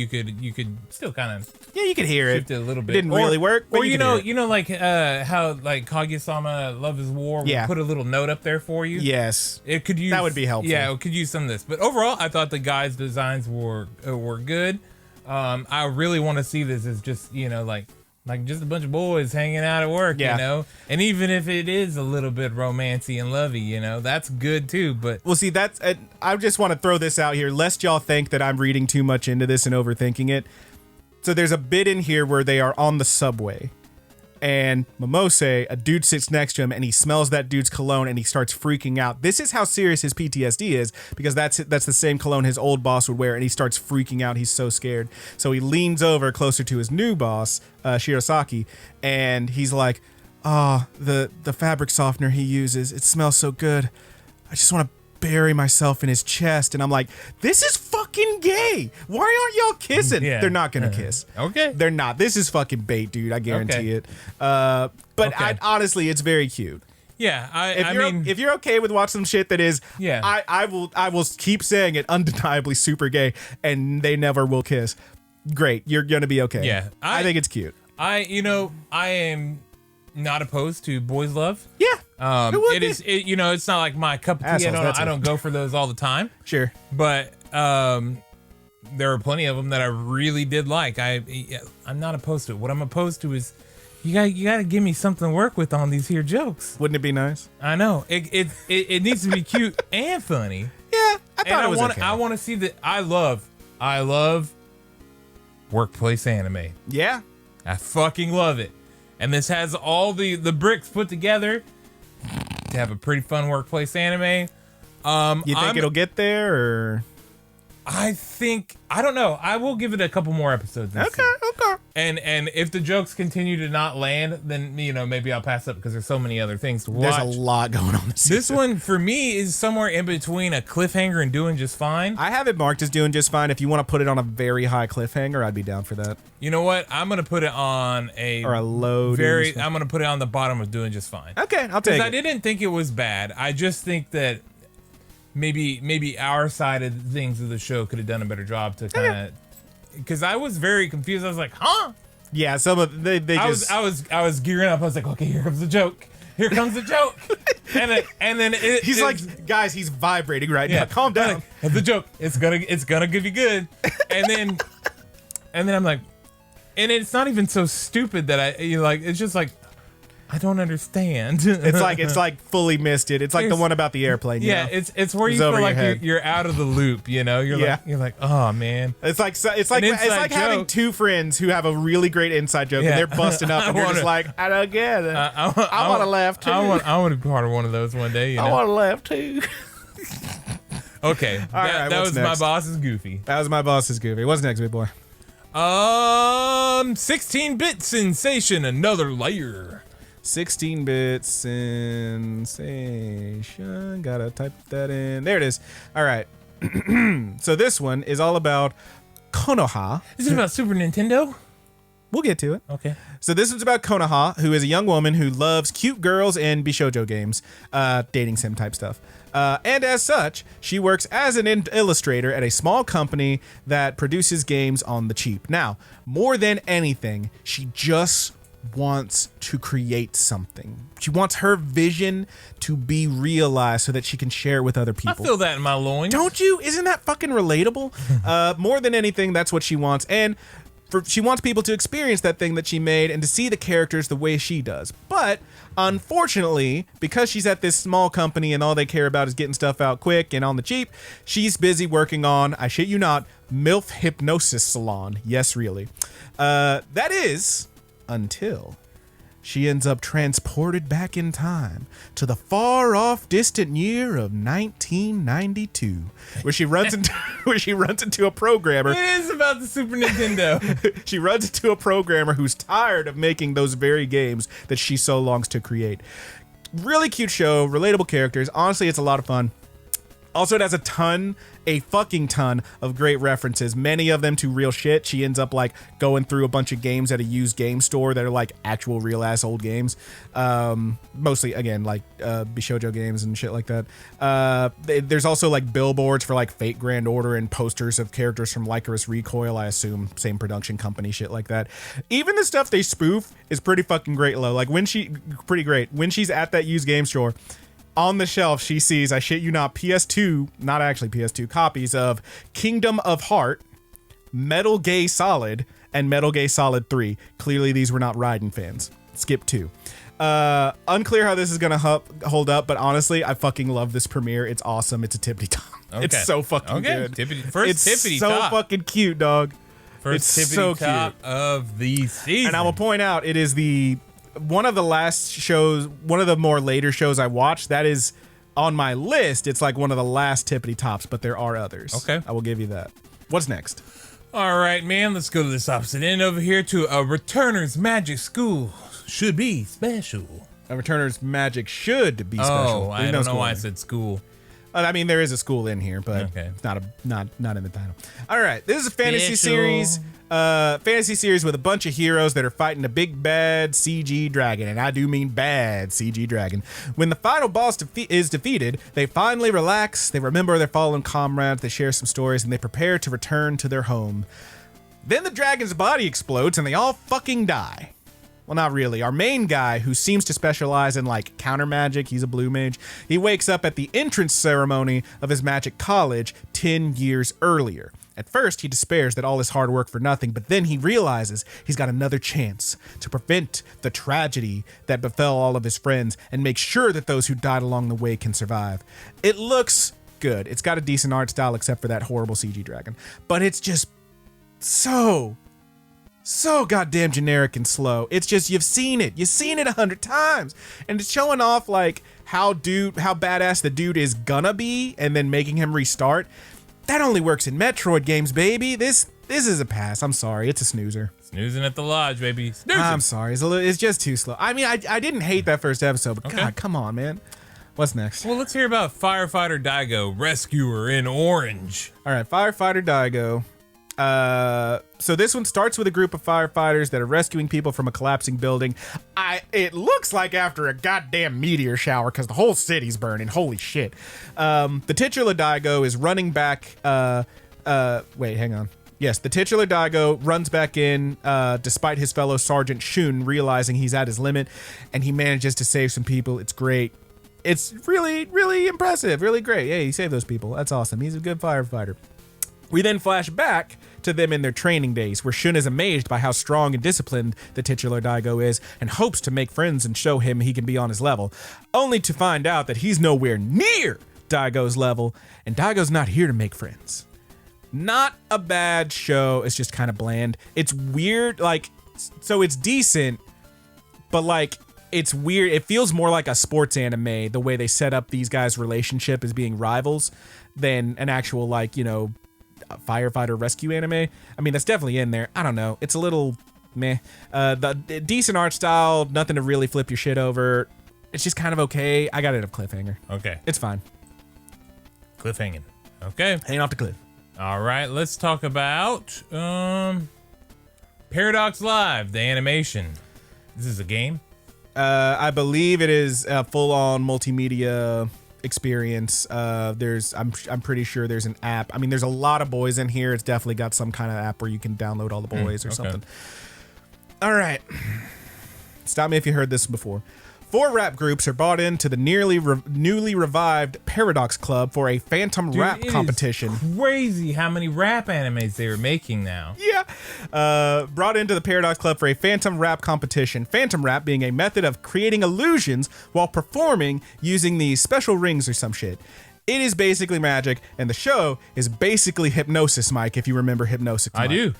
still kind of you could hear it a little bit. It didn't really work. But or you know like how like Kaguya-sama Love Is War would put a little note up there for you. Yes, it could use, that would be helpful. Yeah, it could use some of this. But overall, I thought the guys' designs were good. I really want to see this as just like just a bunch of boys hanging out at work, and even if it is a little bit romancy and lovey, that's good too. But well, see, I just want to throw this out here, lest y'all think that I'm reading too much into this and overthinking it. So there's a bit in here where they are on the subway, and Momose, a dude sits next to him, and he smells that dude's cologne, and he starts freaking out. This is how serious his PTSD is, because that's the same cologne his old boss would wear, and he starts freaking out. He's so scared. So he leans over closer to his new boss, Shirosaki, and he's like, the fabric softener he uses, it smells so good. I just want to bury myself in his chest. And I'm like, this is fucking gay. Why aren't y'all kissing? They're not gonna kiss. Okay, they're not. This is fucking bait, dude. I guarantee it. But honestly, it's very cute. Yeah, if you're okay with watching some shit that is, I will keep saying it, undeniably super gay, and they never will kiss. Great, you're gonna be okay. Yeah, I think it's cute. I am not opposed to boys love. Yeah. It's not like my cup of tea. I don't go for those all the time. Sure. But there are plenty of them that I really did like. I'm not opposed to it. What I'm opposed to is you got to give me something to work with on these here jokes. Wouldn't it be nice? I know. It needs to be cute and funny. Yeah, I thought it was okay. I want to see that. I love workplace anime. Yeah. I fucking love it. And this has all the bricks put together to have a pretty fun workplace anime. You think it'll get there, or? I don't know. I will give it a couple more episodes. Okay. And if the jokes continue to not land, then maybe I'll pass up because there's so many other things to watch. There's a lot going on this season. This one for me is somewhere in between a cliffhanger and doing just fine. I have it marked as doing just fine. If you want to put it on a very high cliffhanger, I'd be down for that. You know what? I'm gonna put it on a low. I'm gonna put it on the bottom of doing just fine. Okay, I'll take it. Because I didn't think it was bad. I just think that maybe our side of things of the show could have done a better job to kind of. Because I was very confused. I was like, huh? Yeah, some of they just. I was gearing up. I was like, okay, here comes the joke. Here comes the joke. and then he's like, guys, he's vibrating right now. Calm down. Like, the joke. It's gonna give you good. And then I'm like, and it's not even so stupid that it's just like, I don't understand. It's like fully missed it. It's like the one about the airplane. Yeah, it's where you feel like you're out of the loop. You're like, oh man. It's like having two friends who have a really great inside joke and they're busting up and you're just like, I don't get it. I want to laugh too. I want to be part of one of those one day. I want to laugh too. Okay, that was next? My boss's Goofy. That was my boss's Goofy. What's next, big boy? 16-bit sensation, another layer. 16-bit sensation. Gotta type that in. There it is. All right. So this one is all about Konoha. Is it about Super Nintendo? We'll get to it. Okay. So this one's about Konoha, who is a young woman who loves cute girls and Bishoujo games, dating sim type stuff. And as such, she works as an illustrator at a small company that produces games on the cheap. Now, more than anything, she just wants to create something. She wants her vision to be realized so that she can share it with other people. I feel that in my loins. Don't you? Isn't that fucking relatable? More than anything, that's what she wants. And she wants people to experience that thing that she made and to see the characters the way she does. But unfortunately, because she's at this small company and all they care about is getting stuff out quick and on the cheap, she's busy working on, I shit you not, MILF Hypnosis Salon. Yes, really. That is until she ends up transported back in time to the far-off distant year of 1992, where she runs into a programmer. It is about the Super Nintendo. She runs into a programmer who's tired of making those very games that she so longs to create. Really cute show, relatable characters. Honestly, it's a lot of fun. Also, it has a fucking ton of great references, many of them to real shit. She ends up like going through a bunch of games at a used game store that are like actual real ass old games. Mostly again, like Bishoujo games and shit like that. There's also like billboards for like Fate Grand Order and posters of characters from Lycoris Recoil, I assume same production company, shit like that. Even the stuff they spoof is pretty fucking great, low. Like when she's at that used game store, on the shelf, she sees, I shit you not, PS2, not actually PS2, copies of Kingdom of Heart, Metal Gear Solid, and Metal Gear Solid 3. Clearly, these were not Raiden fans. Skip 2. Unclear how this is going to hold up, but honestly, I fucking love this premiere. It's awesome. It's a tippity top. Okay. It's so fucking good. First tippity top. It's so fucking cute, dog. First tippity top of the season. And I will point out, it is one of the last shows, one of the more later shows I watched. That is on my list. It's like one of the last tippity tops, but there are others. Okay. I will give you that. What's next? All right, man. Let's go to this opposite end over here to a Returner's Magic School. Should be special. A Returner's Magic should be special. Oh, I don't know why I said school. I mean, there is a school in here, but it's not in the title. All right, this is a fantasy series. Fantasy series with a bunch of heroes that are fighting a big bad CG dragon, and I do mean bad CG dragon. When the final boss is defeated, they finally relax, they remember their fallen comrades, they share some stories, and they prepare to return to their home. Then the dragon's body explodes, and they all fucking die. Well, not really. Our main guy, who seems to specialize in like counter magic, he's a blue mage, he wakes up at the entrance ceremony of his magic college 10 years earlier. At first, he despairs that all his hard work for nothing, but then he realizes he's got another chance to prevent the tragedy that befell all of his friends and make sure that those who died along the way can survive. It looks good. It's got a decent art style except for that horrible CG dragon, but it's just so goddamn generic and slow. It's just, you've seen it 100 times, and it's showing off like how badass the dude is gonna be and then making him restart. That only works in Metroid games, baby. This is a pass. I'm sorry, it's a snoozer. Snoozing at the lodge, baby. Snoozing. I'm sorry, it's just too slow. I mean, I didn't hate that first episode, but God, come on, man. What's next? Well, let's hear about Firefighter Daigo, Rescuer in Orange. All right, Firefighter Daigo. So this one starts with a group of firefighters that are rescuing people from a collapsing building. It looks like after a goddamn meteor shower because the whole city's burning. Holy shit. The titular Daigo is running back. Wait, hang on. Yes, the titular Daigo runs back in despite his fellow Sergeant Shun realizing he's at his limit, and he manages to save some people. It's great. It's really, really impressive. Really great. Hey, he saved those people. That's awesome. He's a good firefighter. We then flash back to them in their training days, where Shun is amazed by how strong and disciplined the titular Daigo is and hopes to make friends and show him he can be on his level, only to find out that he's nowhere near Daigo's level, and Daigo's not here to make friends. Not a bad show, it's just kind of bland. It's weird, so it's decent, but it's weird. It feels more like a sports anime, the way they set up these guys' relationship as being rivals, than an actual, firefighter rescue anime. I mean, that's definitely in there. I don't know. It's a little meh. The decent art style, nothing to really flip your shit over. It's just kind of okay. I got it at a cliffhanger. Okay. It's fine. Cliffhanging. Okay. Hanging off the cliff. All right, let's talk about Paradox Live, the animation. This is a game? I believe it is a full-on multimedia experience. I'm pretty sure there's an app. I mean, there's a lot of boys in here. It's definitely got some kind of app where you can download all the boys or something. All right. Stop me if you heard this before. 4 rap groups are brought into the newly revived Paradox Club for a phantom rap competition. Crazy how many rap animes they are making now. Yeah. Brought into the Paradox Club for a phantom rap competition. Phantom rap being a method of creating illusions while performing using these special rings or some shit. It is basically magic, and the show is basically hypnosis, Mike, if you remember hypnosis. I do.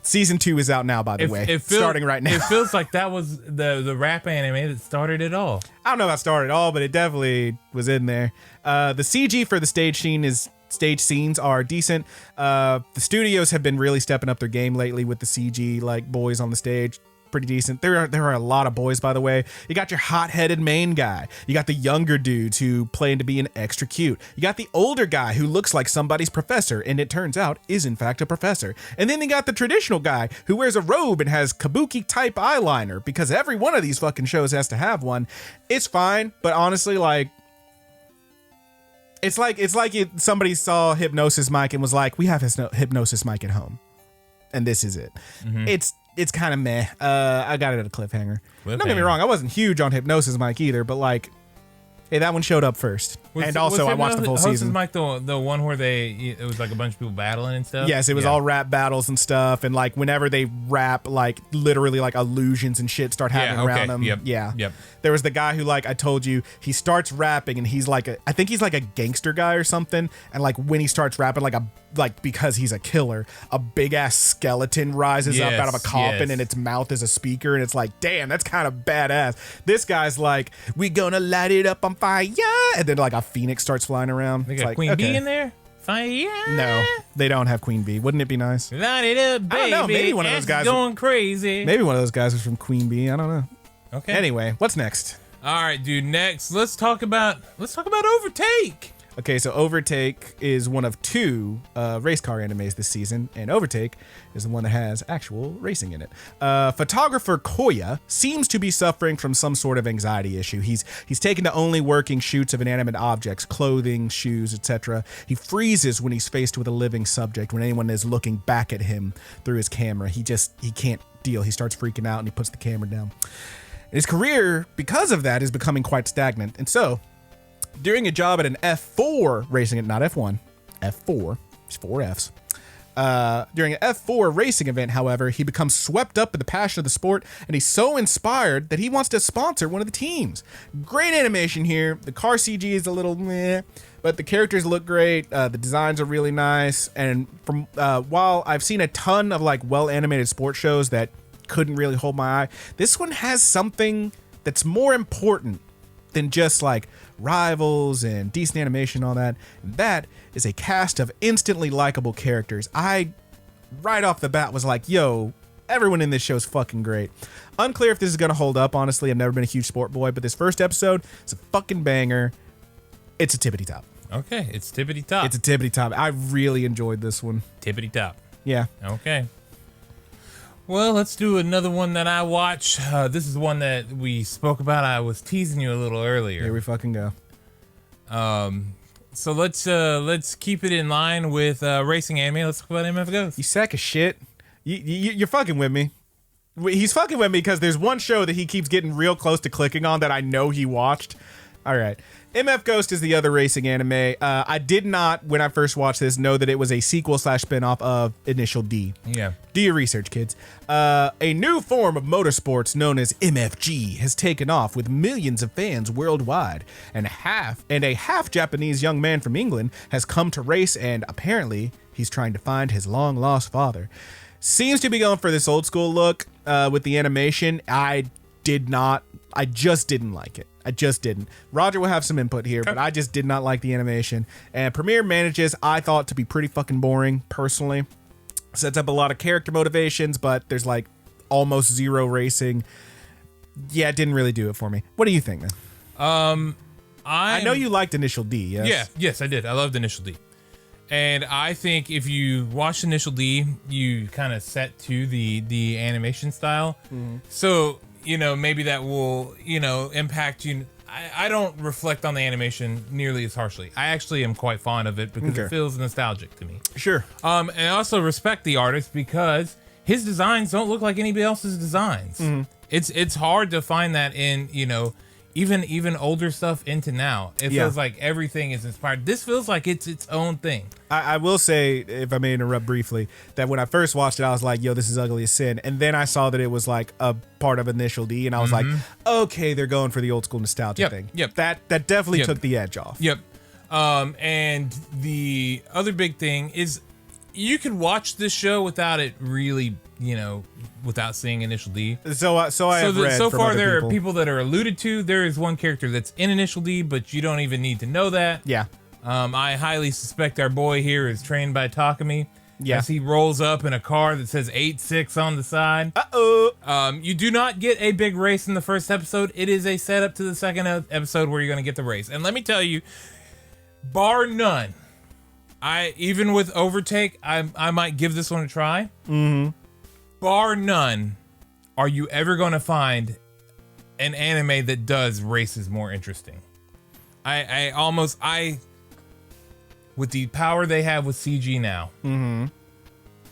Season 2 is out now, by the way. Starting right now. It feels like that was the rap anime that started it all. I don't know about started it all, but it definitely was in there. The CG for the stage scenes are decent. The studios have been really stepping up their game lately with the CG, like boys on the stage. Pretty decent. There are a lot of boys, by the way. You got your hot-headed main guy. You got the younger dudes who play to be an extra cute. You got the older guy who looks like somebody's professor, and it turns out is in fact a professor. And then you got the traditional guy who wears a robe and has kabuki-type eyeliner, because every one of these fucking shows has to have one. It's fine, but honestly, like, it's like somebody saw Hypnosis Mike and was like, we have Hypnosis Mike at home, and this is it. It's kind of meh. I got it at a cliffhanger. Don't get me wrong, I wasn't huge on Hypnosis Mike either, but like, hey, that one showed up first. I watched the full season. Mike the one where it was like a bunch of people battling and stuff? Yes, it was all rap battles and stuff, and like whenever they rap, like literally like illusions and shit start happening around them. Yep. There was the guy who, like I told you, he starts rapping and he's like I think he's like a gangster guy or something, and like when he starts rapping, because he's a killer, a big ass skeleton rises up out of a coffin and its mouth is a speaker, and it's like, damn, that's kind of badass. This guy's like, we gonna light it up on fire, and then like a phoenix starts flying around. They got Queen Bee in there? Fire. No, they don't have Queen Bee. Wouldn't it be nice? Light it up, baby. I don't know, maybe one of those guys going crazy. Maybe one of those guys was from Queen Bee. I don't know. Okay. Anyway, what's next? All right, dude. Next, let's talk about Overtake. Okay, so Overtake is one of 2 race car animes this season, and Overtake is the one that has actual racing in it. Photographer Koya seems to be suffering from some sort of anxiety issue. He's taken to only working shoots of inanimate objects, clothing, shoes, etc. He freezes when he's faced with a living subject, when anyone is looking back at him through his camera. He can't deal. He starts freaking out and he puts the camera down. And his career, because of that, is becoming quite stagnant. And so, during a job at an F4 racing, not F1, F4, it's 4 Fs. During an F4 racing event, however, he becomes swept up in the passion of the sport, and he's so inspired that he wants to sponsor one of the teams. Great animation here. The car CG is a little meh, but the characters look great. The designs are really nice. And from while I've seen a ton of like well-animated sports shows that couldn't really hold my eye, this one has something that's more important than just like rivals and decent animation and all that. And that is a cast of instantly likable characters. I, right off the bat, was like, yo, everyone in this show is fucking great. Unclear if this is going to hold up, honestly. I've never been a huge sport boy, but this first episode is a fucking banger. It's a tippity top. Okay, it's tippity top. It's a tippity top. I really enjoyed this one. Tippity top. Yeah. Okay. Well, let's do another one that I watch. This is one that we spoke about. I was teasing you a little earlier. Here we fucking go. So let's keep it in line with racing anime. Let's talk about MF Ghost. You sack of shit. You're fucking with me. He's fucking with me because there's one show that he keeps getting real close to clicking on that I know he watched. All right. MF Ghost is the other racing anime. I did not, when I first watched this, know that it was a sequel / spinoff of Initial D. Yeah. Do your research, kids. A new form of motorsports known as MFG has taken off with millions of fans worldwide. And a half Japanese young man from England has come to race, and apparently he's trying to find his long-lost father. Seems to be going for this old school look with the animation. I just didn't like it. I just didn't. Roger will have some input here, but I just did not like the animation. And Premiere manages, I thought, to be pretty fucking boring, personally. Sets up a lot of character motivations, but there's like almost zero racing. Yeah, it didn't really do it for me. What do you think, man? I know you liked Initial D, yes? Yeah, yes, I did. I loved Initial D. And I think if you watch Initial D, you kind of set to the animation style. Mm-hmm. So, maybe that will, impact you. I don't reflect on the animation nearly as harshly. I actually am quite fond of it because it feels nostalgic to me. Sure. And I also respect the artist because his designs don't look like anybody else's designs. Mm-hmm. It's hard to find that in, even older stuff into now. It feels like everything is inspired. This feels like it's its own thing. I will say, if I may interrupt briefly, that when I first watched it, I was like, yo, this is ugly as sin. And then I saw that it was like a part of Initial D, and I was like, okay, they're going for the old school nostalgia thing. Yep. That definitely took the edge off. Yep. And the other big thing is you could watch this show without it really, without seeing Initial D. So I have read so from far other there people. are people that are alluded to. There is one character that's in Initial D, but you don't even need to know that. Yeah. I highly suspect our boy here is trained by Takumi. Yeah. As he rolls up in a car that says 8-6 on the side. Uh-oh. You do not get a big race in the first episode. It is a setup to the second episode where you're going to get the race. And let me tell you, bar none, even with Overtake, I might give this one a try. Mm-hmm. Bar none, are you ever going to find an anime that does races more interesting? With the power they have with CG now, I'm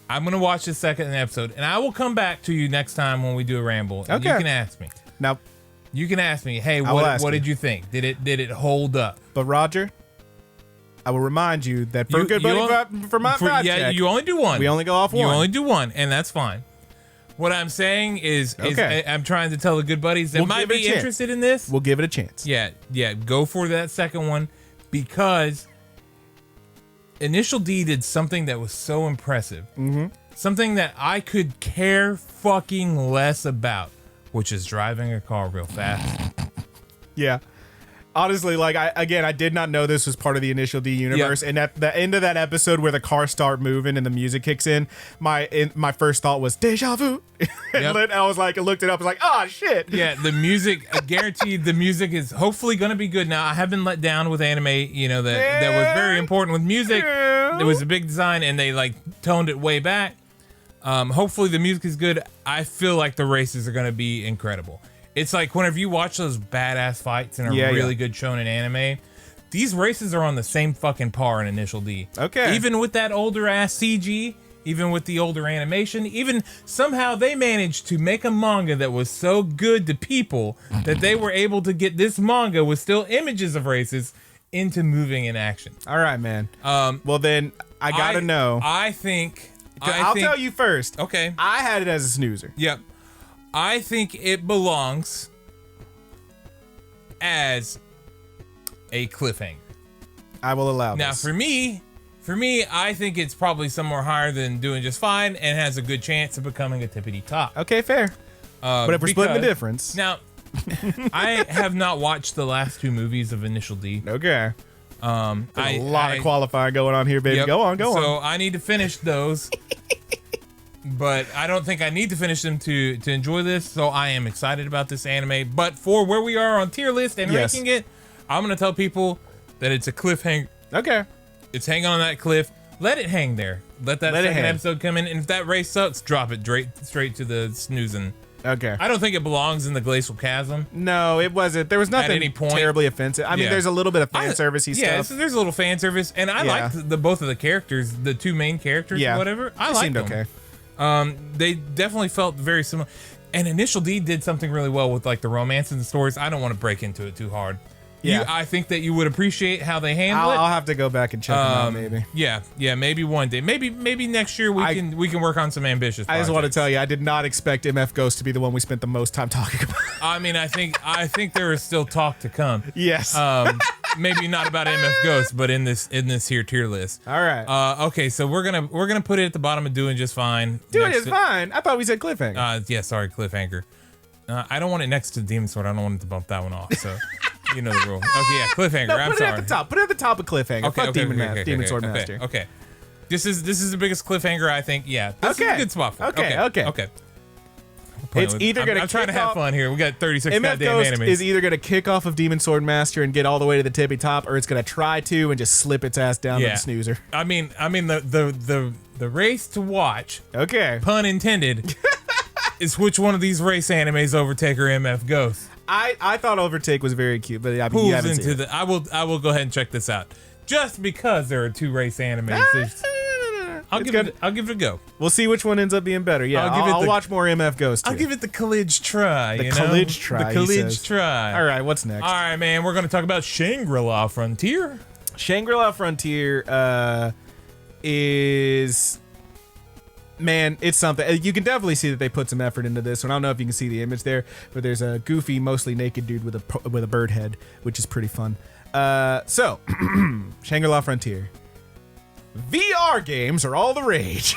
going to watch the second episode, and I will come back to you next time when we do a ramble. And you can ask me. Now, you can ask me, hey, what did you think? Did it hold up? But Roger, I will remind you that for good buddy for my project, you only do one. We only go off one. You only do one, and that's fine. What I'm saying is I'm trying to tell the good buddies that might be interested in this. We'll give it a chance. Yeah, go for that second one, because Initial D did something that was so impressive. Something that I could care fucking less about, which is driving a car real fast. Yeah. Honestly, like I did not know this was part of the Initial D universe, and at the end of that episode where the cars start moving and the music kicks in, my first thought was deja vu. And then I was like, I looked it up, I was like, oh shit. Yeah, the music, guaranteed, the music is hopefully going to be good. Now I have been let down with anime, that was very important with music. There was a big design, and they like toned it way back. Hopefully the music is good. I feel like the races are going to be incredible. It's like whenever you watch those badass fights in a really good shonen anime, these races are on the same fucking par in Initial D. Okay. Even with that older ass CG, even with the older animation, even somehow they managed to make a manga that was so good to people that they were able to get this manga with still images of races into moving in action. All right, man. Well then, I gotta know. I'll tell you first. Okay. I had it as a snoozer. Yep. I think it belongs as a cliffhanger. I will allow now, this. for me, I think it's probably somewhere higher than doing just fine and has a good chance of becoming a tippity top. Okay, fair. But if we're splitting the difference. Now, I have not watched the last two movies of Initial D. Okay. A lot of qualifying going on here, baby. Yep. Go on. So I need to finish those. But I don't think I need to finish them to enjoy this, so I am excited about this anime. But for where we are on tier list and ranking it, I'm going to tell people that it's a cliffhanger. Okay. It's hanging on that cliff. Let it hang there. Let second episode come in, and if that race sucks, drop it straight to the snoozing. Okay. I don't think it belongs in the glacial chasm. No, it wasn't. There was nothing at any point terribly offensive. I mean, there's a little bit of fan service-y stuff. Yeah, there's a little fan service, and I liked both of the characters, the two main characters or whatever. I liked them. Okay. They definitely felt very similar. And Initial D did something really well with like the romance and the stories. I don't want to break into it too hard. Yeah. I think that you would appreciate how they handle it. I'll have to go back and check them out, maybe. Yeah, maybe one day. Maybe next year we can work on some ambitious projects. I just want to tell you, I did not expect MF Ghost to be the one we spent the most time talking about. I mean, I think there is still talk to come. Yes. Maybe not about MF Ghost, but in this here tier list. All right. Okay, so we're gonna put it at the bottom of Doing Just Fine. Doing Just Fine. I thought we said cliffhanger. Yeah, sorry, cliffhanger. I don't want it next to Demon Sword. I don't want it to bump that one off. So. You know the rule. Okay, yeah, cliffhanger. No, I'm put sorry. it at the top. Put it at the top of cliffhanger. Okay, Fuck Demon Sword Master. Okay. This is the biggest cliffhanger, I think. Yeah. This is a good spot for it. Okay. It's either going to I'm trying to have fun here. We got 36 MF goddamn Ghost animes. is either going to kick off of Demon Sword Master and get all the way to the tippy top, or it's going to try to and just slip its ass down to the snoozer. I mean the race to watch. Okay. Pun intended. Is which one of these race animes Overtake or MF Ghost? I thought Overtake was very cute, but I mean, Pulls you haven't into seen the. I will go ahead and check this out. Just because there are two race animes. I'll give it a go. We'll see which one ends up being better. Yeah, I'll watch more MF Ghost. I'll give it the college try. The college try. The college try. All right, what's next? All right, man. We're going to talk about Shangri-La Frontier. Shangri-La Frontier is... Man, it's something. You can definitely see that they put some effort into this one. I don't know if you can see the image there, but there's a goofy, mostly naked dude with a bird head, which is pretty fun. So, Shangri-La Frontier. VR games are all the rage,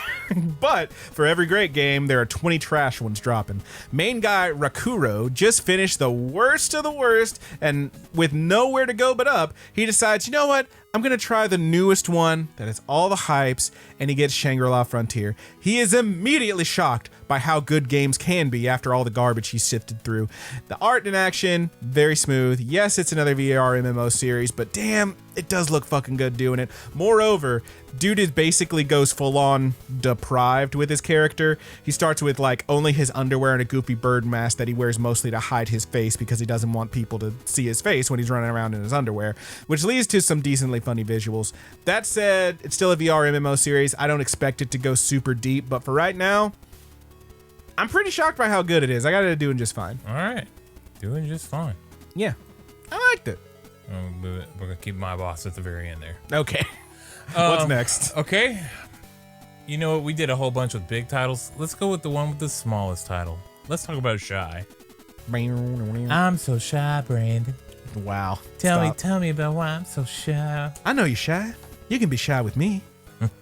but for every great game, there are 20 trash ones dropping. Main guy Rakuro just finished the worst of the worst, and with nowhere to go but up, he decides, you know what? I'm going to try the newest one that has all the hypes, and he gets Shangri-La Frontier. He is immediately shocked by how good games can be after all the garbage he sifted through. The art and action, very smooth. Yes, it's another VR MMO series, but damn, it does look fucking good doing it. Moreover, dude is basically goes full on deprived with his character. He starts with like only his underwear and a goofy bird mask that he wears mostly to hide his face because he doesn't want people to see his face when he's running around in his underwear, which leads to some decently funny visuals. That said, it's still a VR MMO series. I don't expect it to go super deep, but for right now, I'm pretty shocked by how good it is. I got it doing just fine. All right. Doing just fine. Yeah. I liked it. We're going to keep my boss at the very end there. Okay. What's next? Okay. You know what? We did a whole bunch with big titles. Let's go with the one with the smallest title. Let's talk about Shy. I'm so shy, Brandon. Wow. Tell me about why I'm so shy. I know you're shy. You can be shy with me.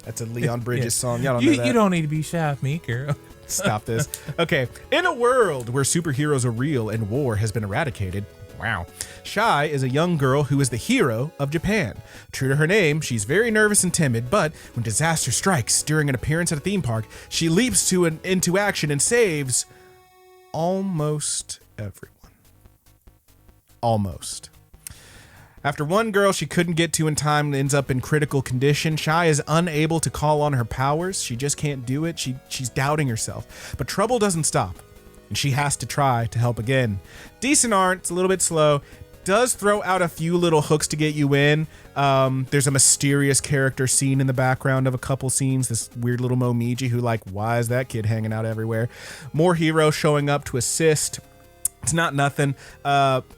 That's a Leon Bridges song. Y'all don't know that. You don't need to be shy with me, girl. Stop this. Okay. In a world where superheroes are real and war has been eradicated, wow, Shy is a young girl who is the hero of Japan. True to her name, she's very nervous and timid, but when disaster strikes during an appearance at a theme park, she leaps into action and saves almost everyone. Almost. After one girl she couldn't get to in time ends up in critical condition, Shy is unable to call on her powers. She just can't do it. She's doubting herself. But trouble doesn't stop, and she has to try to help again. Decent art, it's a little bit slow. Does throw out a few little hooks to get you in. There's a mysterious character scene in the background of a couple scenes. This weird little Momiji who like, why is that kid hanging out everywhere? More heroes showing up to assist. It's not nothing.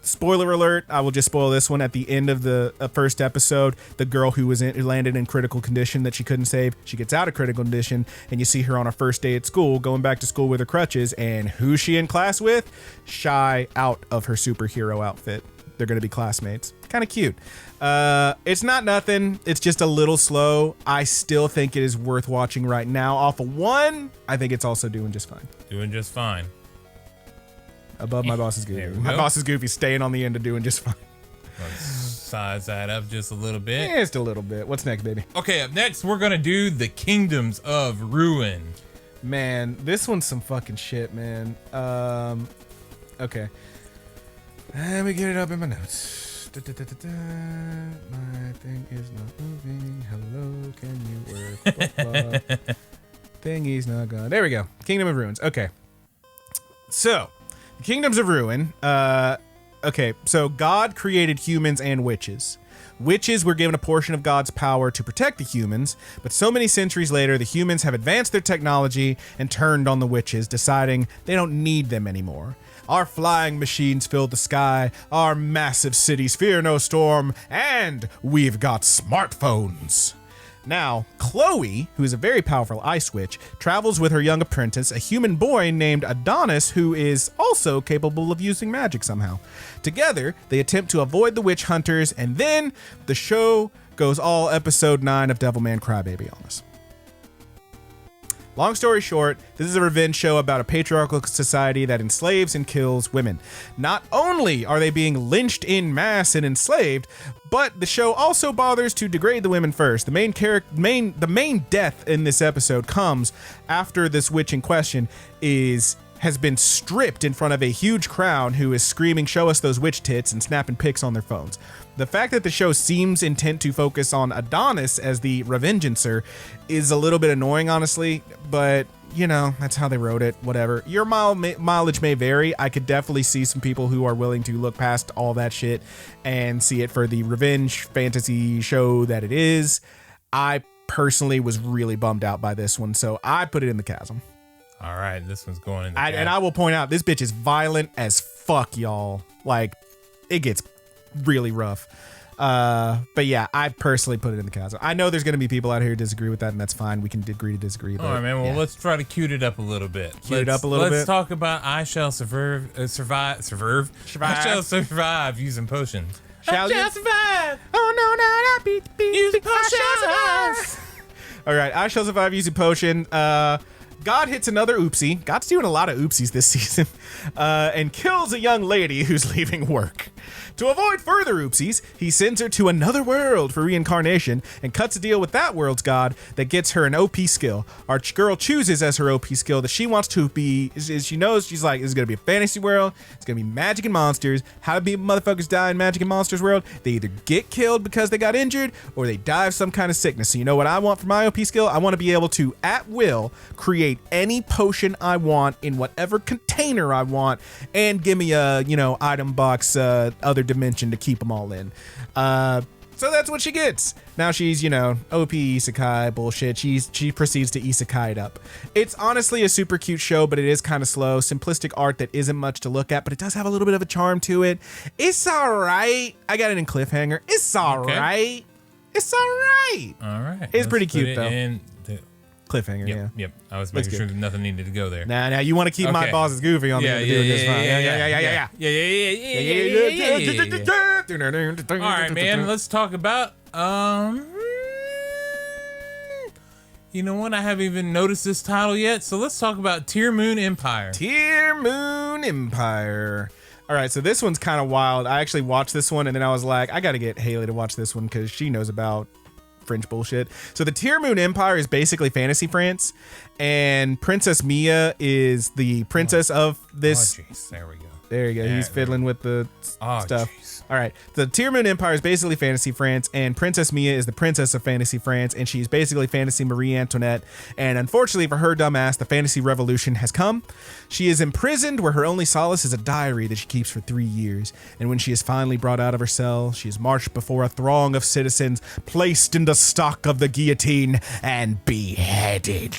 Spoiler alert, I will just spoil this one. At the end of the first episode, the girl who landed in critical condition that she couldn't save, she gets out of critical condition, and you see her on her first day at school, going back to school with her crutches, and who's she in class with? Shy out of her superhero outfit. They're going to be classmates. Kind of cute. It's not nothing. It's just a little slow. I still think it is worth watching right now. Off of one, I think it's also doing just fine. Doing just fine. Above my boss is goofy. My boss is goofy, staying on the end of doing just fine. Let's size that up just a little bit. Yeah, just a little bit. What's next, baby? Okay, up next, we're going to do the Kingdoms of Ruin. Man, this one's some fucking shit, man. Okay. Let me get it up in my notes. My thing is not moving. Hello, can you work? Thingy's not gone. There we go. Kingdom of Ruins. Okay. So, Kingdoms of Ruin. Okay, so God created humans and witches. Witches were given a portion of God's power to protect the humans, but so many centuries later, the humans have advanced their technology and turned on the witches, deciding they don't need them anymore. Our flying machines fill the sky, our massive cities fear no storm, and we've got smartphones. Now, Chloe, who is a very powerful ice witch, travels with her young apprentice, a human boy named Adonis, who is also capable of using magic somehow. Together, they attempt to avoid the witch hunters, and then the show goes all episode 9 of Devilman Crybaby on us. Long story short, this is a revenge show about a patriarchal society that enslaves and kills women. Not only are they being lynched in mass and enslaved, but the show also bothers to degrade the women first. The main death in this episode comes after this witch in question has been stripped in front of a huge crowd who is screaming, "Show us those witch tits," and snapping pics on their phones. The fact that the show seems intent to focus on Adonis as the revengeancer is a little bit annoying, honestly, but you know, that's how they wrote it, whatever. Your mileage may vary. I could definitely see some people who are willing to look past all that shit and see it for the revenge fantasy show that it is. I personally was really bummed out by this one, so I put it in the chasm. All right, this one's going in the chasm. And I will point out, this bitch is violent as fuck, y'all. Like, it gets really rough. But yeah, I personally put it in the chasm. I know there's going to be people out here who disagree with that, and that's fine. We can agree to disagree. But, all right, man. Well, let's try to cute it up a little bit. Let's talk about I shall survive. I shall survive using potions. Shall you survive? Oh no, not using potions. All right, I shall survive using potion. God hits another oopsie. God's doing a lot of oopsies this season, and kills a young lady who's leaving work. To avoid further oopsies, he sends her to another world for reincarnation and cuts a deal with that world's god that gets her an OP skill. Our girl chooses as her OP skill that she wants to be, she knows, she's like, this is going to be a fantasy world, it's going to be magic and monsters. How do motherfuckers die in magic and monsters world? They either get killed because they got injured or they die of some kind of sickness. So you know what I want for my OP skill? I want to be able to, at will, create any potion I want in whatever container I want and give me a, item box, other dimension to keep them all in. So that's what she gets. Now she's, OP isekai bullshit. She proceeds to isekai it up. It's honestly a super cute show, but it is kind of slow. Simplistic art that isn't much to look at, but it does have a little bit of a charm to it. It's all right. I got it in cliffhanger. It's all right. It's all right. All right. It's pretty cute, though. Cliffhanger, yeah. Yep. I was making sure that nothing needed to go there. Now you want to keep my bosses goofy on the Yeah. All right, man. Let's talk about you know what? I haven't even noticed this title yet, so let's talk about Tear Moon Empire. Tear Moon Empire. All right, so this one's kind of wild. I actually watched this one, and then I was like, I got to get Haley to watch this one because she knows about French bullshit. So the Tear Moon Empire is basically fantasy France, and Princess Mia is the princess of this. Oh, jeez. There we go. There you go. He's fiddling with the stuff. Geez. All right. The Tear Moon Empire is basically fantasy France, and Princess Mia is the princess of fantasy France, and she's basically fantasy Marie Antoinette. And unfortunately for her dumbass, the fantasy revolution has come. She is imprisoned where her only solace is a diary that she keeps for 3 years. And when she is finally brought out of her cell, she is marched before a throng of citizens, placed in the stock of the guillotine, and beheaded.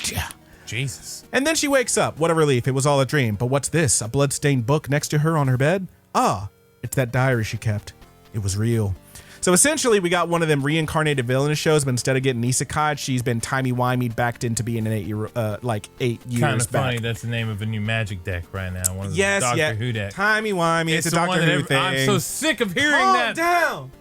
Jesus. And then she wakes up. What a relief. It was all a dream. But what's this? A bloodstained book next to her on her bed? Ah, it's that diary she kept. It was real. So essentially, we got one of them reincarnated villainous shows, but instead of getting isekai, she's been timey-wimey backed into being an 8 years Kind of funny. back. That's the name of a new Magic deck right now. One of the Yes, Doctor Who deck. Timey-wimey. It's a Doctor Who thing. I'm so sick of hearing Calm that. down.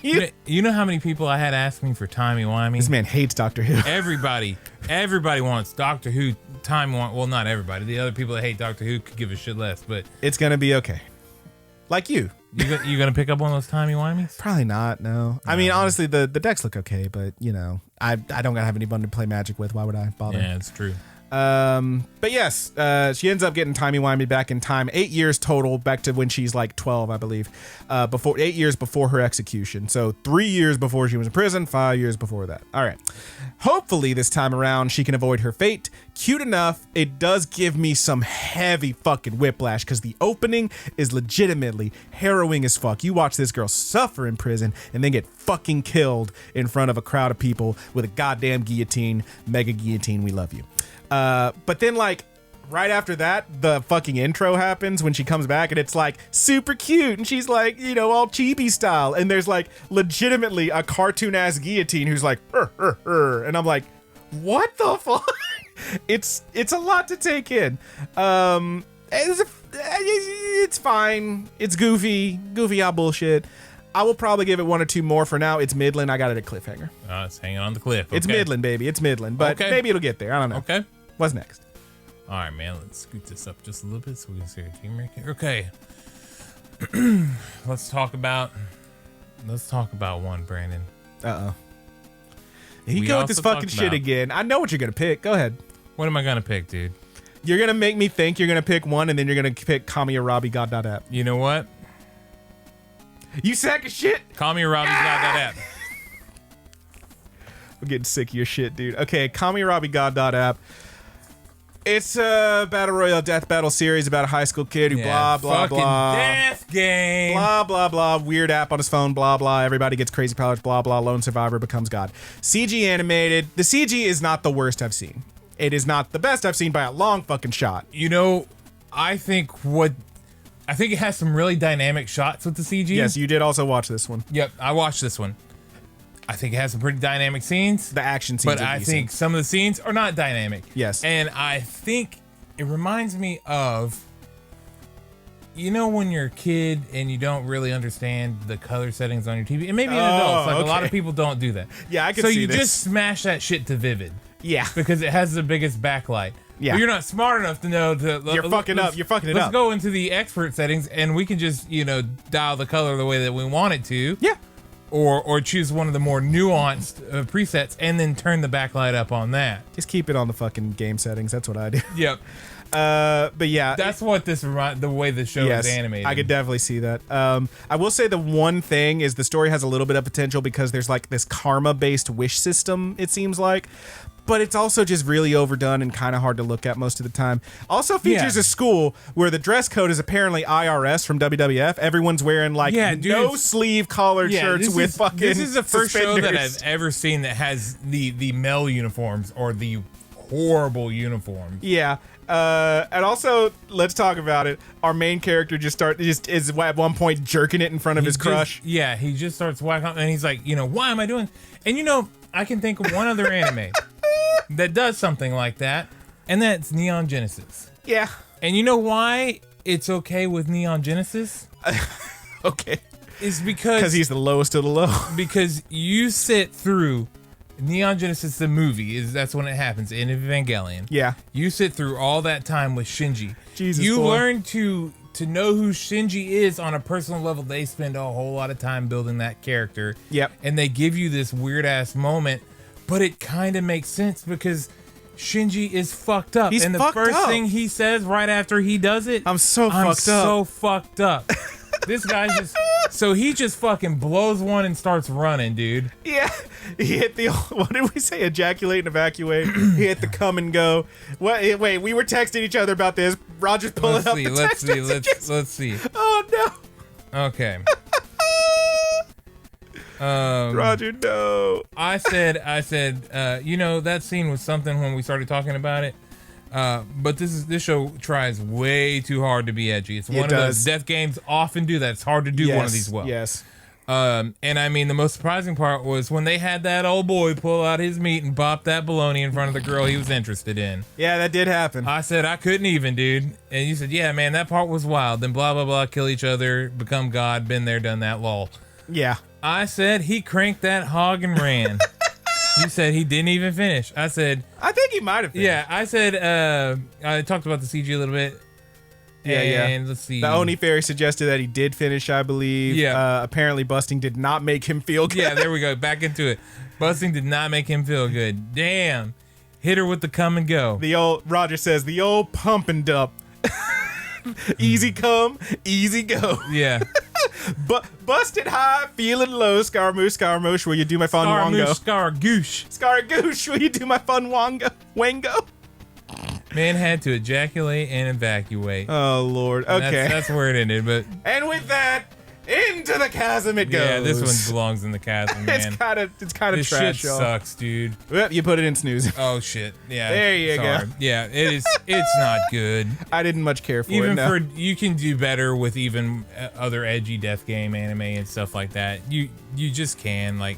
You know how many people I had ask me for timey-wimey? This man hates Doctor Who. Everybody wants Doctor Who timey-wimey. Well, not everybody. The other people that hate Doctor Who could give a shit less, but It's going to be okay. Like you. You gonna pick up one of those timey-wimeys? Probably not, no. I mean, honestly, the decks look okay, but, I don't gotta have anybody to play Magic with. Why would I bother? Yeah, it's true. But yes, she ends up getting timey-wimey back in time. 8 years total, back to when she's like 12, I believe. 8 years before her execution. So 3 years before she was in prison, 5 years before that. All right. Hopefully this time around she can avoid her fate. Cute enough, it does give me some heavy fucking whiplash because the opening is legitimately harrowing as fuck. You watch this girl suffer in prison and then get fucking killed in front of a crowd of people with a goddamn guillotine, mega guillotine. We love you. But then like right after that, the fucking intro happens when she comes back and it's like super cute. And she's like, all chibi style. And there's like legitimately a cartoon ass guillotine who's like, and I'm like, what the fuck? It's a lot to take in. It's fine. It's goofy out bullshit. I will probably give it 1 or 2 more. For now, it's Midland. I got it at cliffhanger. It's hanging on the cliff. Okay. It's Midland, baby. It's Midland. But maybe it'll get there. I don't know. Okay. What's next? All right, man. Let's scoot this up just a little bit so we can see our team ranking. Okay. Let's talk about one, Brandon. Uh-oh. You go with this fucking shit again. I know what you're going to pick. Go ahead. What am I going to pick, dude? You're going to make me think you're going to pick one, and then you're going to pick Kami-Arabi God.app. You know what? You sack of shit. Kami-Arabi God.app. I'm getting sick of your shit, dude. Okay, Kami-Arabi God.app. It's a battle royale death battle series about a high school kid who blah blah fucking blah. Death game. Blah blah blah. Weird app on his phone. Blah blah. Everybody gets crazy powers. Blah blah. Lone survivor becomes god. CG animated. The CG is not the worst I've seen. It is not the best I've seen by a long fucking shot. You know, I think it has some really dynamic shots with the CG. Yes, you did also watch this one. Yep, I watched this one. I think it has some pretty dynamic scenes. The action scenes But are I decent. think some of the scenes are not dynamic. Yes. And I think it reminds me of, you know, when you're a kid and you don't really understand the color settings on your TV, and maybe in adults, like a lot of people don't do that. Yeah, I can so see you this. just smash that shit to vivid. Yeah. Because it has the biggest backlight. Yeah. But you're not smart enough to know to. You're fucking it up. Let's go into the expert settings and we can just, you know, dial the color the way that we want it to. Yeah. Or choose one of the more nuanced presets and then turn the backlight up on that. Just keep it on the fucking game settings. That's what I do. Yep. But yeah. That's what the way the show is animated. I could definitely see that. I will say the one thing is the story has a little bit of potential because there's like this karma-based wish system, it seems like. But it's also just really overdone and kind of hard to look at most of the time. Also features a school where the dress code is apparently IRS from WWF. Everyone's wearing like no sleeve collared shirts with fucking This is the first show that suspenders. I've ever seen that has the male uniforms or the horrible uniforms. Yeah. And also, let's talk about it. Our main character just is at one point jerking it in front of his crush. Yeah, he just starts whacking and he's like, you know, why am I doing? And you know, I can think of one other anime that does something like that, and that's Neon Genesis. Yeah. And you know why it's okay with Neon Genesis? Okay. Is because he's the lowest of the low. Because you sit through Neon Genesis, the movie, that's when it happens in Evangelion. Yeah. You sit through all that time with Shinji. Jesus, you boy. learn to know who Shinji is on a personal level. They spend a whole lot of time building that character. Yep. And they give you this weird ass moment, but it kind of makes sense because Shinji is fucked up. He's and the fucked first up. thing he says right after he does it, I'm so fucked up. This guy he just fucking blows one and starts running, dude. Yeah, he hit the, what did we say, ejaculate and evacuate. He hit the come and go. Wait, we were texting each other about this. Roger's pulling up the text messages. Let's see. Oh no. Okay. Roger, no. I said, you know, that scene was something when we started talking about it. But this show tries way too hard to be edgy. It's one of those death games often do that. It's hard to do one of these well. Yes. And I mean, the most surprising part was when they had that old boy pull out his meat and pop that bologna in front of the girl he was interested in. Yeah, that did happen. I said, I couldn't even, dude. And you said, yeah, man, that part was wild. Then blah, blah, blah, kill each other, become God, been there, done that, lol. Yeah. I said, he cranked that hog and ran. You said he didn't even finish. I said, I think he might have finished. yeah, I said, I talked about the CG a little bit. And let's see. The Oni Fairy suggested that he did finish, I believe. Yeah. Apparently busting did not make him feel good. Yeah, there we go. Back into it. Busting did not make him feel good. Damn. Hit her with the come and go. The old, Roger says, the old pump and dump. Easy come, easy go. Yeah. But busted high, feeling low. Scaramouche, will you do my fun wango? Scaramouche, will you do my fun wango? Man had to ejaculate and evacuate. Oh, Lord. Okay. That's where it ended, but... And with that, into the chasm it goes. Yeah, this one belongs in the chasm, man. It's kind of this trash, shit y'all. sucks, dude. Well, you put it in snooze. Oh, shit. Yeah. There you go. Yeah, it's not good. I didn't much care for Even it, no. you can do better with even other edgy death game anime and stuff like that. You just can. Like,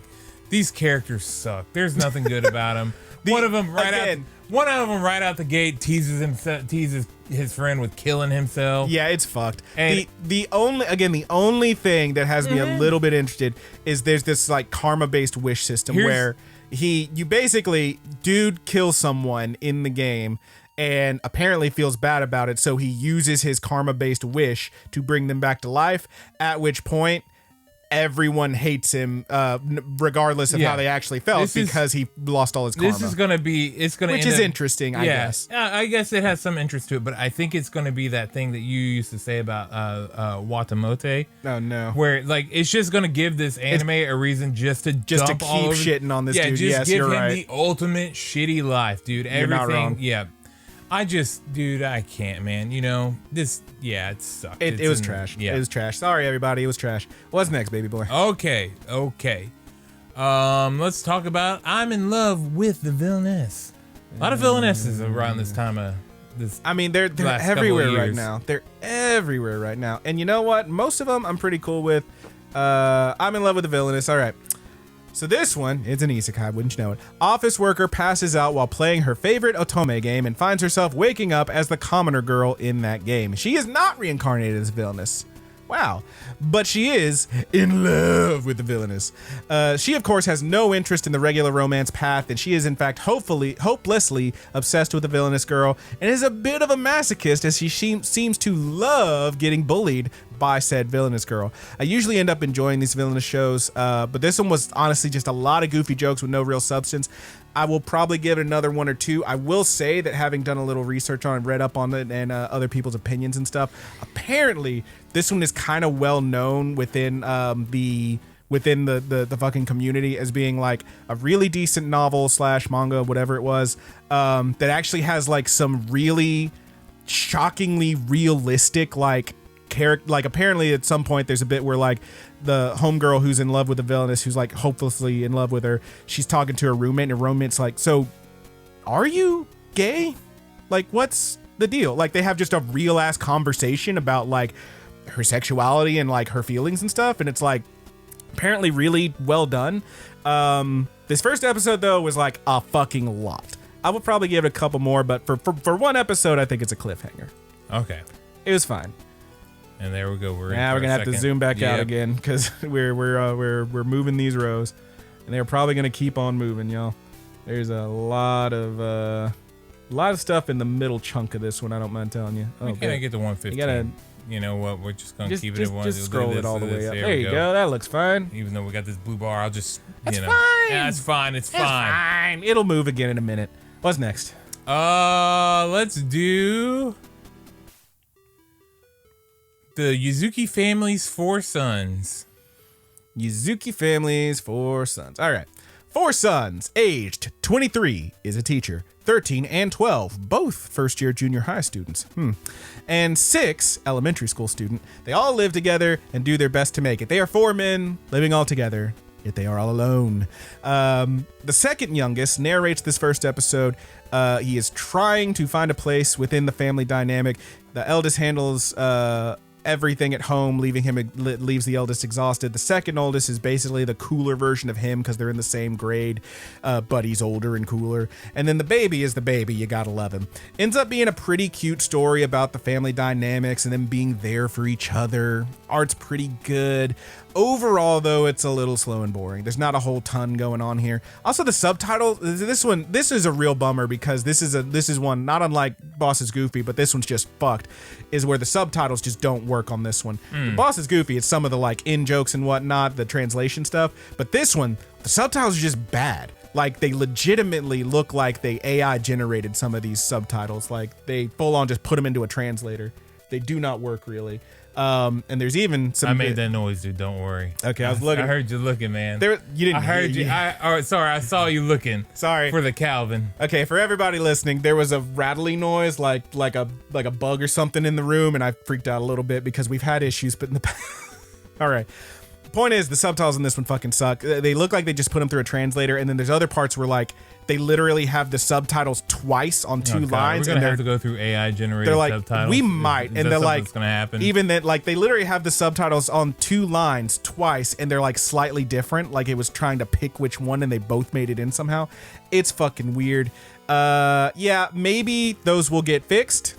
these characters suck. There's nothing good about them. One of them right out the gate teases his friend with killing himself. Yeah, it's fucked. And the only thing that has me a little bit interested is there's this like karma-based wish system where you basically dude kills someone in the game and apparently feels bad about it, so he uses his karma-based wish to bring them back to life, at which point everyone hates him regardless of how they actually felt because he lost all his karma. This is going to be... Which is interesting, I guess. I guess it has some interest to it, but I think it's going to be that thing that you used to say about Watamote. Oh, no. Where, like, it's just going to give this anime a reason just to keep shitting on this dude. Just yes, give you're him right. the ultimate shitty life, dude. You're not wrong. Yeah. Dude, I can't, man. You know, it sucked. It was trash. Yeah. It was trash. Sorry, everybody. It was trash. What's next, baby boy? Okay. Let's talk about I'm in love with the villainess. A lot of villainesses around this time of this. I mean, they're everywhere right now. They're everywhere right now. And you know what? Most of them I'm pretty cool with. I'm in love with the villainess. All right. So this one, it's an isekai, wouldn't you know it? Office worker passes out while playing her favorite otome game and finds herself waking up as the commoner girl in that game. She is not reincarnated as villainess. Wow. But she is in love with the villainess. She, of course, has no interest in the regular romance path, and she is, in fact, hopelessly obsessed with the villainous girl, and is a bit of a masochist as she seems to love getting bullied by said villainous girl. I usually end up enjoying these villainous shows, but this one was honestly just a lot of goofy jokes with no real substance. I will probably give it another 1 or 2. I will say that having done a little research on it, read up on it, and other people's opinions and stuff, apparently this one is kind of well known within the fucking community as being like a really decent novel / manga, whatever it was, that actually has like some really shockingly realistic character. Like apparently at some point there's a bit where like the homegirl who's in love with the villainess, who's like hopelessly in love with her, she's talking to her roommate, and her roommate's like, so are you gay? Like, what's the deal? Like, they have just a real ass conversation about like her sexuality and like her feelings and stuff, and it's like apparently really well done. This first episode though was like a fucking lot. I would probably give it a couple more, but for one episode I think it's a cliffhanger. Okay. It was fine. And there we go. We're gonna have to zoom back out again because we're moving these rows, and they're probably gonna keep on moving, y'all. There's a lot of stuff in the middle chunk of this one. I don't mind telling you. We can't get to 115. You know what? We're just gonna keep it at one. Just scroll it all the way up. There you go. That looks fine. Even though we got this blue bar, I'll just fine. Yeah, it's fine. It's fine. It'll move again in a minute. What's next? Let's do the Yuzuki family's 4 sons. Yuzuki family's 4 sons. All right. 4 sons, aged 23, is a teacher. 13 and 12, both first-year junior high students. And 6, elementary school student. They all live together and do their best to make it. They are 4 men living all together, yet they are all alone. The second youngest narrates this first episode. He is trying to find a place within the family dynamic. The eldest handles everything at home, leaves the eldest exhausted. The second oldest is basically the cooler version of him because they're in the same grade, but he's older and cooler. And then the baby is the baby. You gotta love him. Ends up being a pretty cute story about the family dynamics and them being there for each other. Art's pretty good. Overall, though, it's a little slow and boring. There's not a whole ton going on here. Also, the subtitle, this is a real bummer because this is one, not unlike Boss is Goofy, but this one's just fucked, is where the subtitles just don't work on this one. Boss is Goofy, it's some of the like in-jokes and whatnot, the translation stuff, but this one, the subtitles are just bad. Like, they legitimately look like they AI generated some of these subtitles. Like, they full on just put them into a translator. They do not work really. And there's even some. I made that noise, dude. Don't worry. Okay, I was looking. I heard you looking, man. You didn't. I heard you. Sorry, I saw you looking. Sorry for the Calvin. Okay, for everybody listening, there was a rattly noise, like a bug or something in the room, and I freaked out a little bit because we've had issues, but in the past. All right. Point is, the subtitles in this one fucking suck. They look like they just put them through a translator, and then there's other parts where like they literally have the subtitles twice on 2 lines. We're gonna have to go through AI generated they're like, subtitles. We might, and they're like, that's gonna happen. Even that, like they literally have the subtitles on 2 lines twice, and they're like slightly different. Like it was trying to pick which one, and they both made it in somehow. It's fucking weird. Yeah, maybe those will get fixed,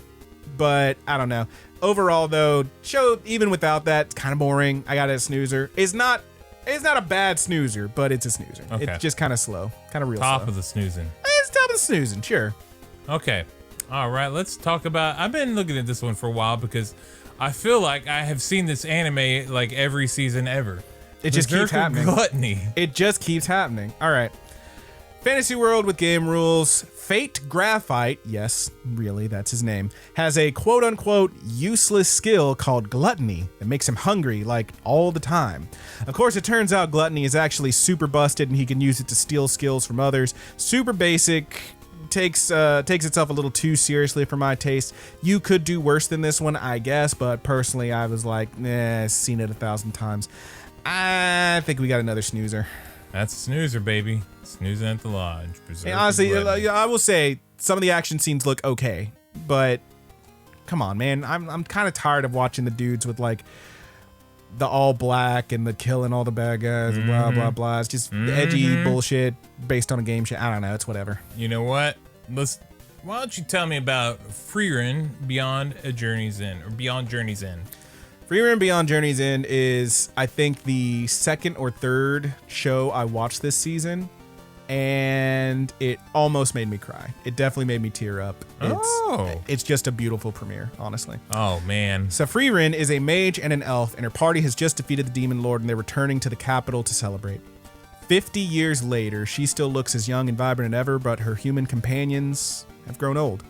but I don't know. Overall, though, show even without that, it's kind of boring. I got a snoozer. It's not a bad snoozer, but it's a snoozer. Okay. It's just kind of slow, kind of real slow. Top of the snoozing. It's top of the snoozing, sure. Okay, all right. Let's talk about. I've been looking at this one for a while because I feel like I have seen this anime like every season ever. It just keeps happening. Gluttony. It just keeps happening. All right. Fantasy world with game rules. Fate Graphite, yes, really, that's his name, has a quote-unquote useless skill called gluttony that makes him hungry, like, all the time. Of course, it turns out gluttony is actually super busted and he can use it to steal skills from others. Super basic, takes itself a little too seriously for my taste. You could do worse than this one, I guess, but personally, I was like, seen it 1,000 times. I think we got another snoozer. That's a snoozer, baby. Snoozing at the lodge. Hey, honestly, I will say some of the action scenes look okay, but come on, man. I'm kind of tired of watching the dudes with like the all black and the killing all the bad guys, blah blah blah. It's just edgy bullshit based on a game shit. I don't know. It's whatever. You know what? Why don't you tell me about Frieren Beyond Journey's End, or Beyond Journey's End? Frieren Beyond Journey's End is, I think, the second or third show I watched this season, and it almost made me cry. It definitely made me tear up. It's just a beautiful premiere, honestly. Oh, man. So Frieren is a mage and an elf, and her party has just defeated the demon lord, and they're returning to the capital to celebrate. 50 years later, she still looks as young and vibrant as ever, but her human companions have grown old.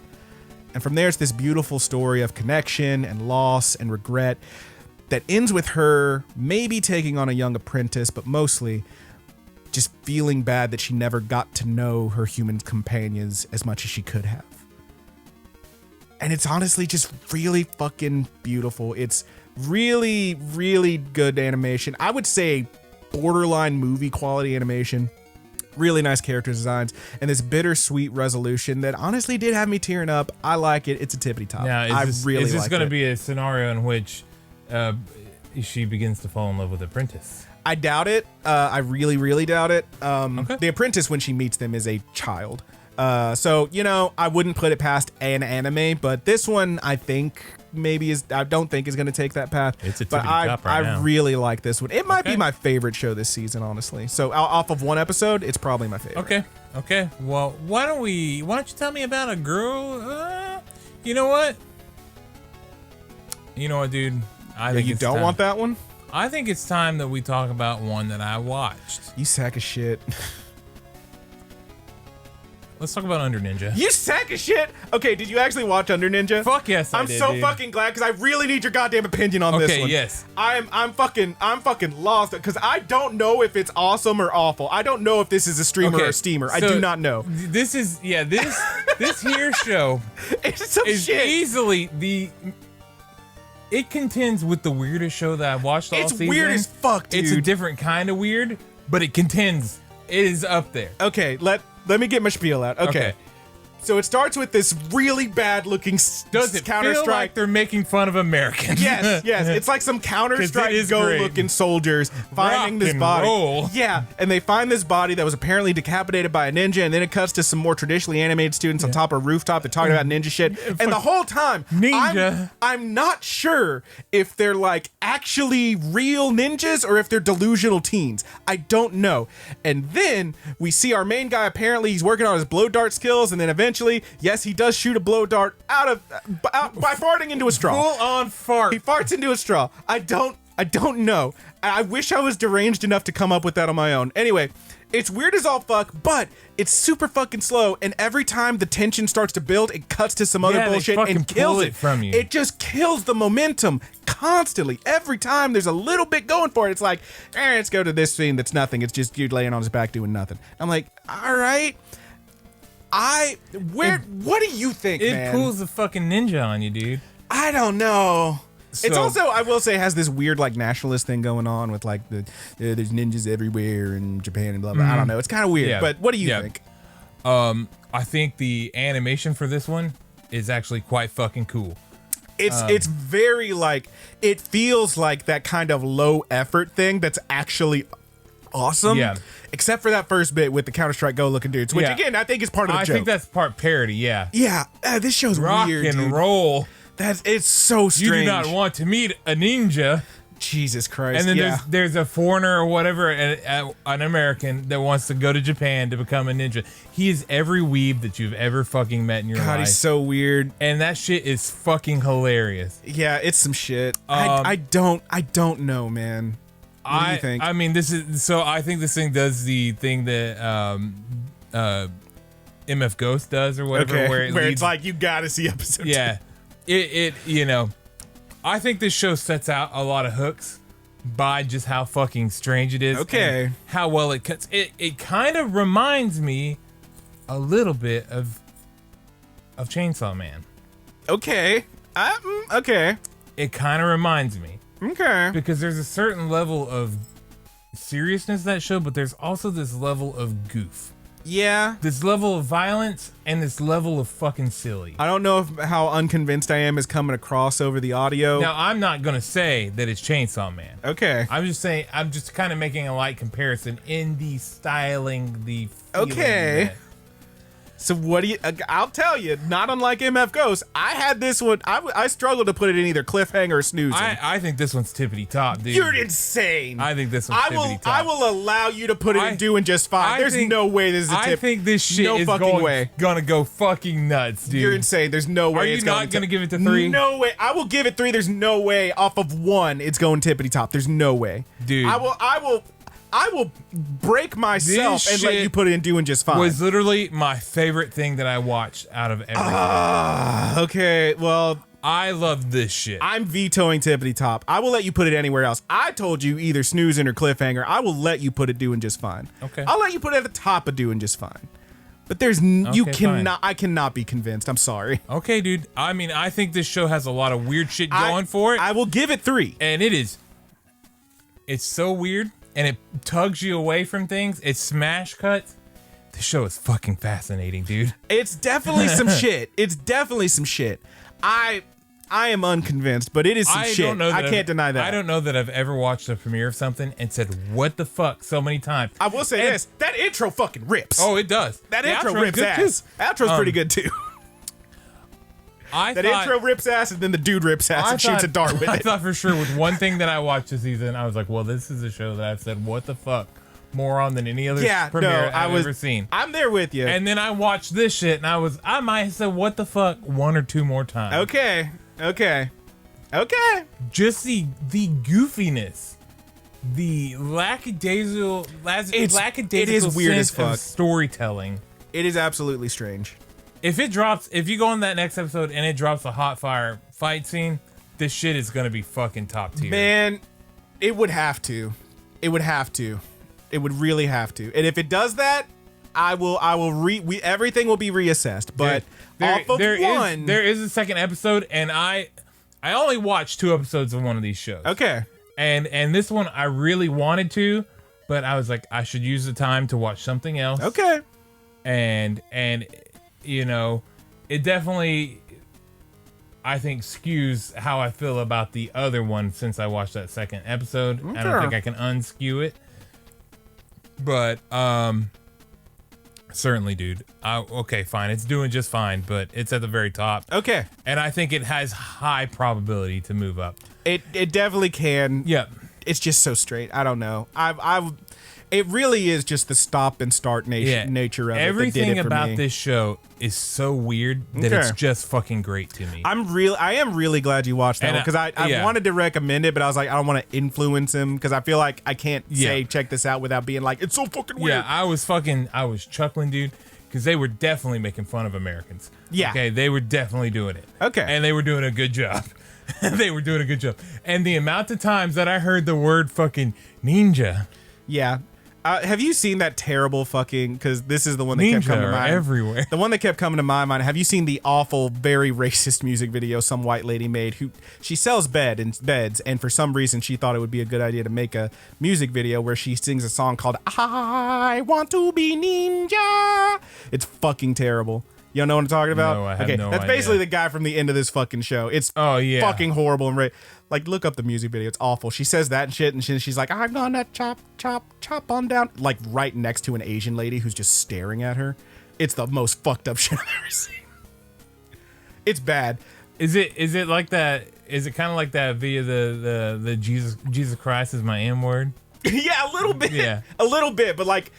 And from there, it's this beautiful story of connection and loss and regret that ends with her maybe taking on a young apprentice, but mostly just feeling bad that she never got to know her human companions as much as she could have. And it's honestly just really fucking beautiful. It's really, really good animation. I would say borderline movie quality animation. Really nice character designs, and this bittersweet resolution that honestly did have me tearing up. I like it. It's a tippity top. Now, is this going to be a scenario in which she begins to fall in love with the apprentice? I doubt it. I really, really doubt it. Okay. The apprentice, when she meets them, is a child. So, I wouldn't put it past an anime, but this one I think I don't think is going to take that path. It's a but top right now. I really like this one. It might be my favorite show this season, honestly. So off of one episode, it's probably my favorite. Okay. Well, why don't you tell me about a girl? You know what, dude? I think you don't want that one? I think it's time that we talk about one that I watched. You sack of shit. Let's talk about Under Ninja. You sack of shit. Okay, did you actually watch Under Ninja? Fuck yes, I did, I'm so fucking glad, because I really need your goddamn opinion on this one. Okay, yes. I'm fucking lost, because I don't know if it's awesome or awful. I don't know if this is a streamer or a steamer. I do not know. This here show is shit. Easily it contends with the weirdest show that I've watched all season. It's weird as fuck, dude. It's a different kind of weird, but it contends. It is up there. Okay, let me get my spiel out. Okay. So it starts with this really bad looking Does it feel like they're making fun of Americans? Yes. It's like some Counter-Strike Go-looking soldiers finding this body. Roll. Yeah, and they find this body that was apparently decapitated by a ninja, and then it cuts to some more traditionally animated students on top of a rooftop. They're talking about ninja shit. And the whole time, I'm not sure if they're like actually real ninjas or if they're delusional teens. I don't know. And then we see our main guy, apparently he's working on his blow dart skills, and then eventually, yes, he does shoot a blow dart out by farting into a straw. Full on fart. He farts into a straw. I don't know. I wish I was deranged enough to come up with that on my own. Anyway, it's weird as all fuck, but it's super fucking slow, and every time the tension starts to build, it cuts to some other bullshit and kills it from you. It just kills the momentum constantly. Every time there's a little bit going for it, it's like, let's go to this scene that's nothing. It's just dude laying on his back doing nothing. I'm like, all right. What do you think, man? It pulls the fucking ninja on you, dude. I don't know. So, it's also, I will say, has this weird like nationalist thing going on with like there's ninjas everywhere in Japan and blah blah. I don't know. It's kind of weird. But what do you think? I think the animation for this one is actually quite fucking cool. It's very like, it feels like that kind of low effort thing that's actually awesome. Yeah. Except for that first bit with the Counter-Strike Go looking dudes, which again I think is part of the joke. I think that's part parody. Yeah. Yeah. This show's rock weird. Rock and roll. It's so strange. You do not want to meet a ninja. Jesus Christ. And then there's a foreigner or whatever, an American that wants to go to Japan to become a ninja. He is every weeb that you've ever fucking met in your life. God, he's so weird. And that shit is fucking hilarious. Yeah, it's some shit. I don't know, man. What do you think? I mean, I think this thing does the thing that MF Ghost does or whatever, where it's like you gotta see episode 2. Yeah. I think this show sets out a lot of hooks by just how fucking strange it is. Okay. How well it cuts. It kind of reminds me a little bit of of Chainsaw Man. Okay. Okay. It kind of reminds me. Okay. Because there's a certain level of seriousness to that show, but there's also this level of goof. Yeah. This level of violence and this level of fucking silly. I don't know how unconvinced I am is coming across over the audio. Now, I'm not going to say that it's Chainsaw Man. Okay. I'm just saying, I'm just kind of making a light comparison in the styling, the feeling. Okay. So what do you... I'll tell you, not unlike MF Ghost, I had this one... I struggled to put it in either cliffhanger or snoozing. I think this one's tippity top, dude. You're insane. I think this one's tippity top. I will allow you to put it in doing just fine. There's no way this is a tip. I think this shit is gonna go fucking nuts, dude. You're insane. There's no way. Are you not gonna give it to 3? No way. I will give it 3. There's no way off of 1 it's going tippity top. There's no way. Dude. I will break myself and let you put it in doing just fine. Was literally my favorite thing that I watched out of everything. Okay, well, I love this shit. I'm vetoing tippity top. I will let you put it anywhere else. I told you either snoozing or cliffhanger. I will let you put it doing just fine. Okay. I'll let you put it at the top of doing just fine. But I cannot be convinced. I'm sorry. Okay, dude. I mean, I think this show has a lot of weird shit going for it. I will give it 3. And it's so weird. And it tugs you away from things. It's smash cuts. This show is fucking fascinating, dude. It's definitely some shit. It's definitely some shit. I am unconvinced, but it is some shit. I can't deny that. I don't know that I've ever watched a premiere of something and said, what the fuck, so many times. I will say this. That intro fucking rips. Oh, it does. That intro rips ass. Outro's pretty good, too. Intro rips ass, and then the dude rips ass and shoots a dart with it. I thought for sure with one thing that I watched this season, I was like, well, this is a show that I've said, what the fuck, more on than any other premiere I've ever seen. I'm there with you. And then I watched this shit, and I might have said, what the fuck, 1 or 2 more times. Okay. Just the goofiness, the lackadaisical it is weird as fuck. Storytelling. It is absolutely strange. If you go on that next episode and it drops a hot fire fight scene, this shit is gonna be fucking top tier. Man, it would have to. It would have to. It would really have to. And if it does that, everything will be reassessed. But there is a second episode, and I only watched 2 episodes of one of these shows. Okay. And this one I really wanted to, but I was like, I should use the time to watch something else. Okay. And you know, it definitely, I think, skews how I feel about the other one since I watched that second episode. Okay. I don't think I can unskew it. But, certainly, dude. Okay, fine. It's doing just fine, but it's at the very top. Okay. And I think it has high probability to move up. It definitely can. Yeah. It's just so straight. I don't know. It really is just the stop and start nature of it. Everything about this show is so weird that it's just fucking great to me. I am really glad you watched that one because I wanted to recommend it, but I was like, I don't want to influence him because I feel like I can't say check this out without being like, it's so fucking weird. Yeah, I was chuckling, dude, because they were definitely making fun of Americans. Yeah. Okay, they were definitely doing it. Okay. And they were doing a good job. They were doing a good job. And the amount of times that I heard the word fucking ninja. Yeah. Have you seen that terrible fucking, because this is the one that ninja kept coming to mind. Everywhere. The one that kept coming to my mind. Have you seen the awful, very racist music video some white lady made? She sells beds, and for some reason she thought it would be a good idea to make a music video where she sings a song called I Want to Be Ninja. It's fucking terrible. You don't know what I'm talking about? No, I have no that's idea. basically the guy from the end of this fucking show. It's fucking horrible and like, look up the music video. It's awful. She says that and shit, and she's like, I'm gonna chop on down, like right next to an Asian lady who's just staring at her. It's the most fucked up shit I've ever seen. It's bad. Is it like that? Is it kind of like that via the Jesus Christ is my M word? Yeah, a little bit. Yeah, a little bit, but like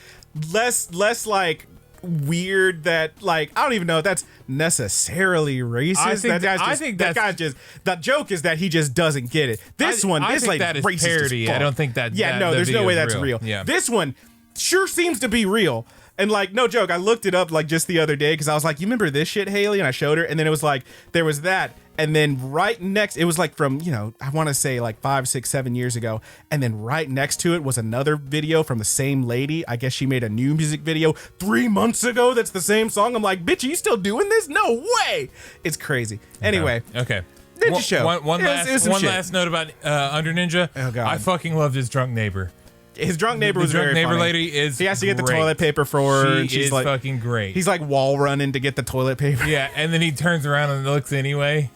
less like weird that, like, I don't even know if that's necessarily racist. I think that guy just, the joke is that he just doesn't get it. This lady that is racist parody. as fuck. I don't think that. Yeah, no, there's no way that's real. Yeah. This one sure seems to be real. And like, no joke, I looked it up like just the other day because I was like, you remember this shit, Haley? And I showed her, and then it was like, there was that. And then right next, it was like from, I want to say like 5, 6, 7 years ago. And then right next to it was another video from the same lady. I guess she made a new music video 3 months ago that's the same song. I'm like, bitch, are you still doing this? No way. It's crazy. Anyway. Okay. Ninja show. One last note about Under Ninja. Oh, God. I fucking loved his drunk neighbor. His drunk neighbor was very funny. Drunk neighbor lady is He has to get the great. toilet paper for her. And She's like, fucking great. He's like wall running to get the toilet paper. Yeah, and then he turns around and looks anyway.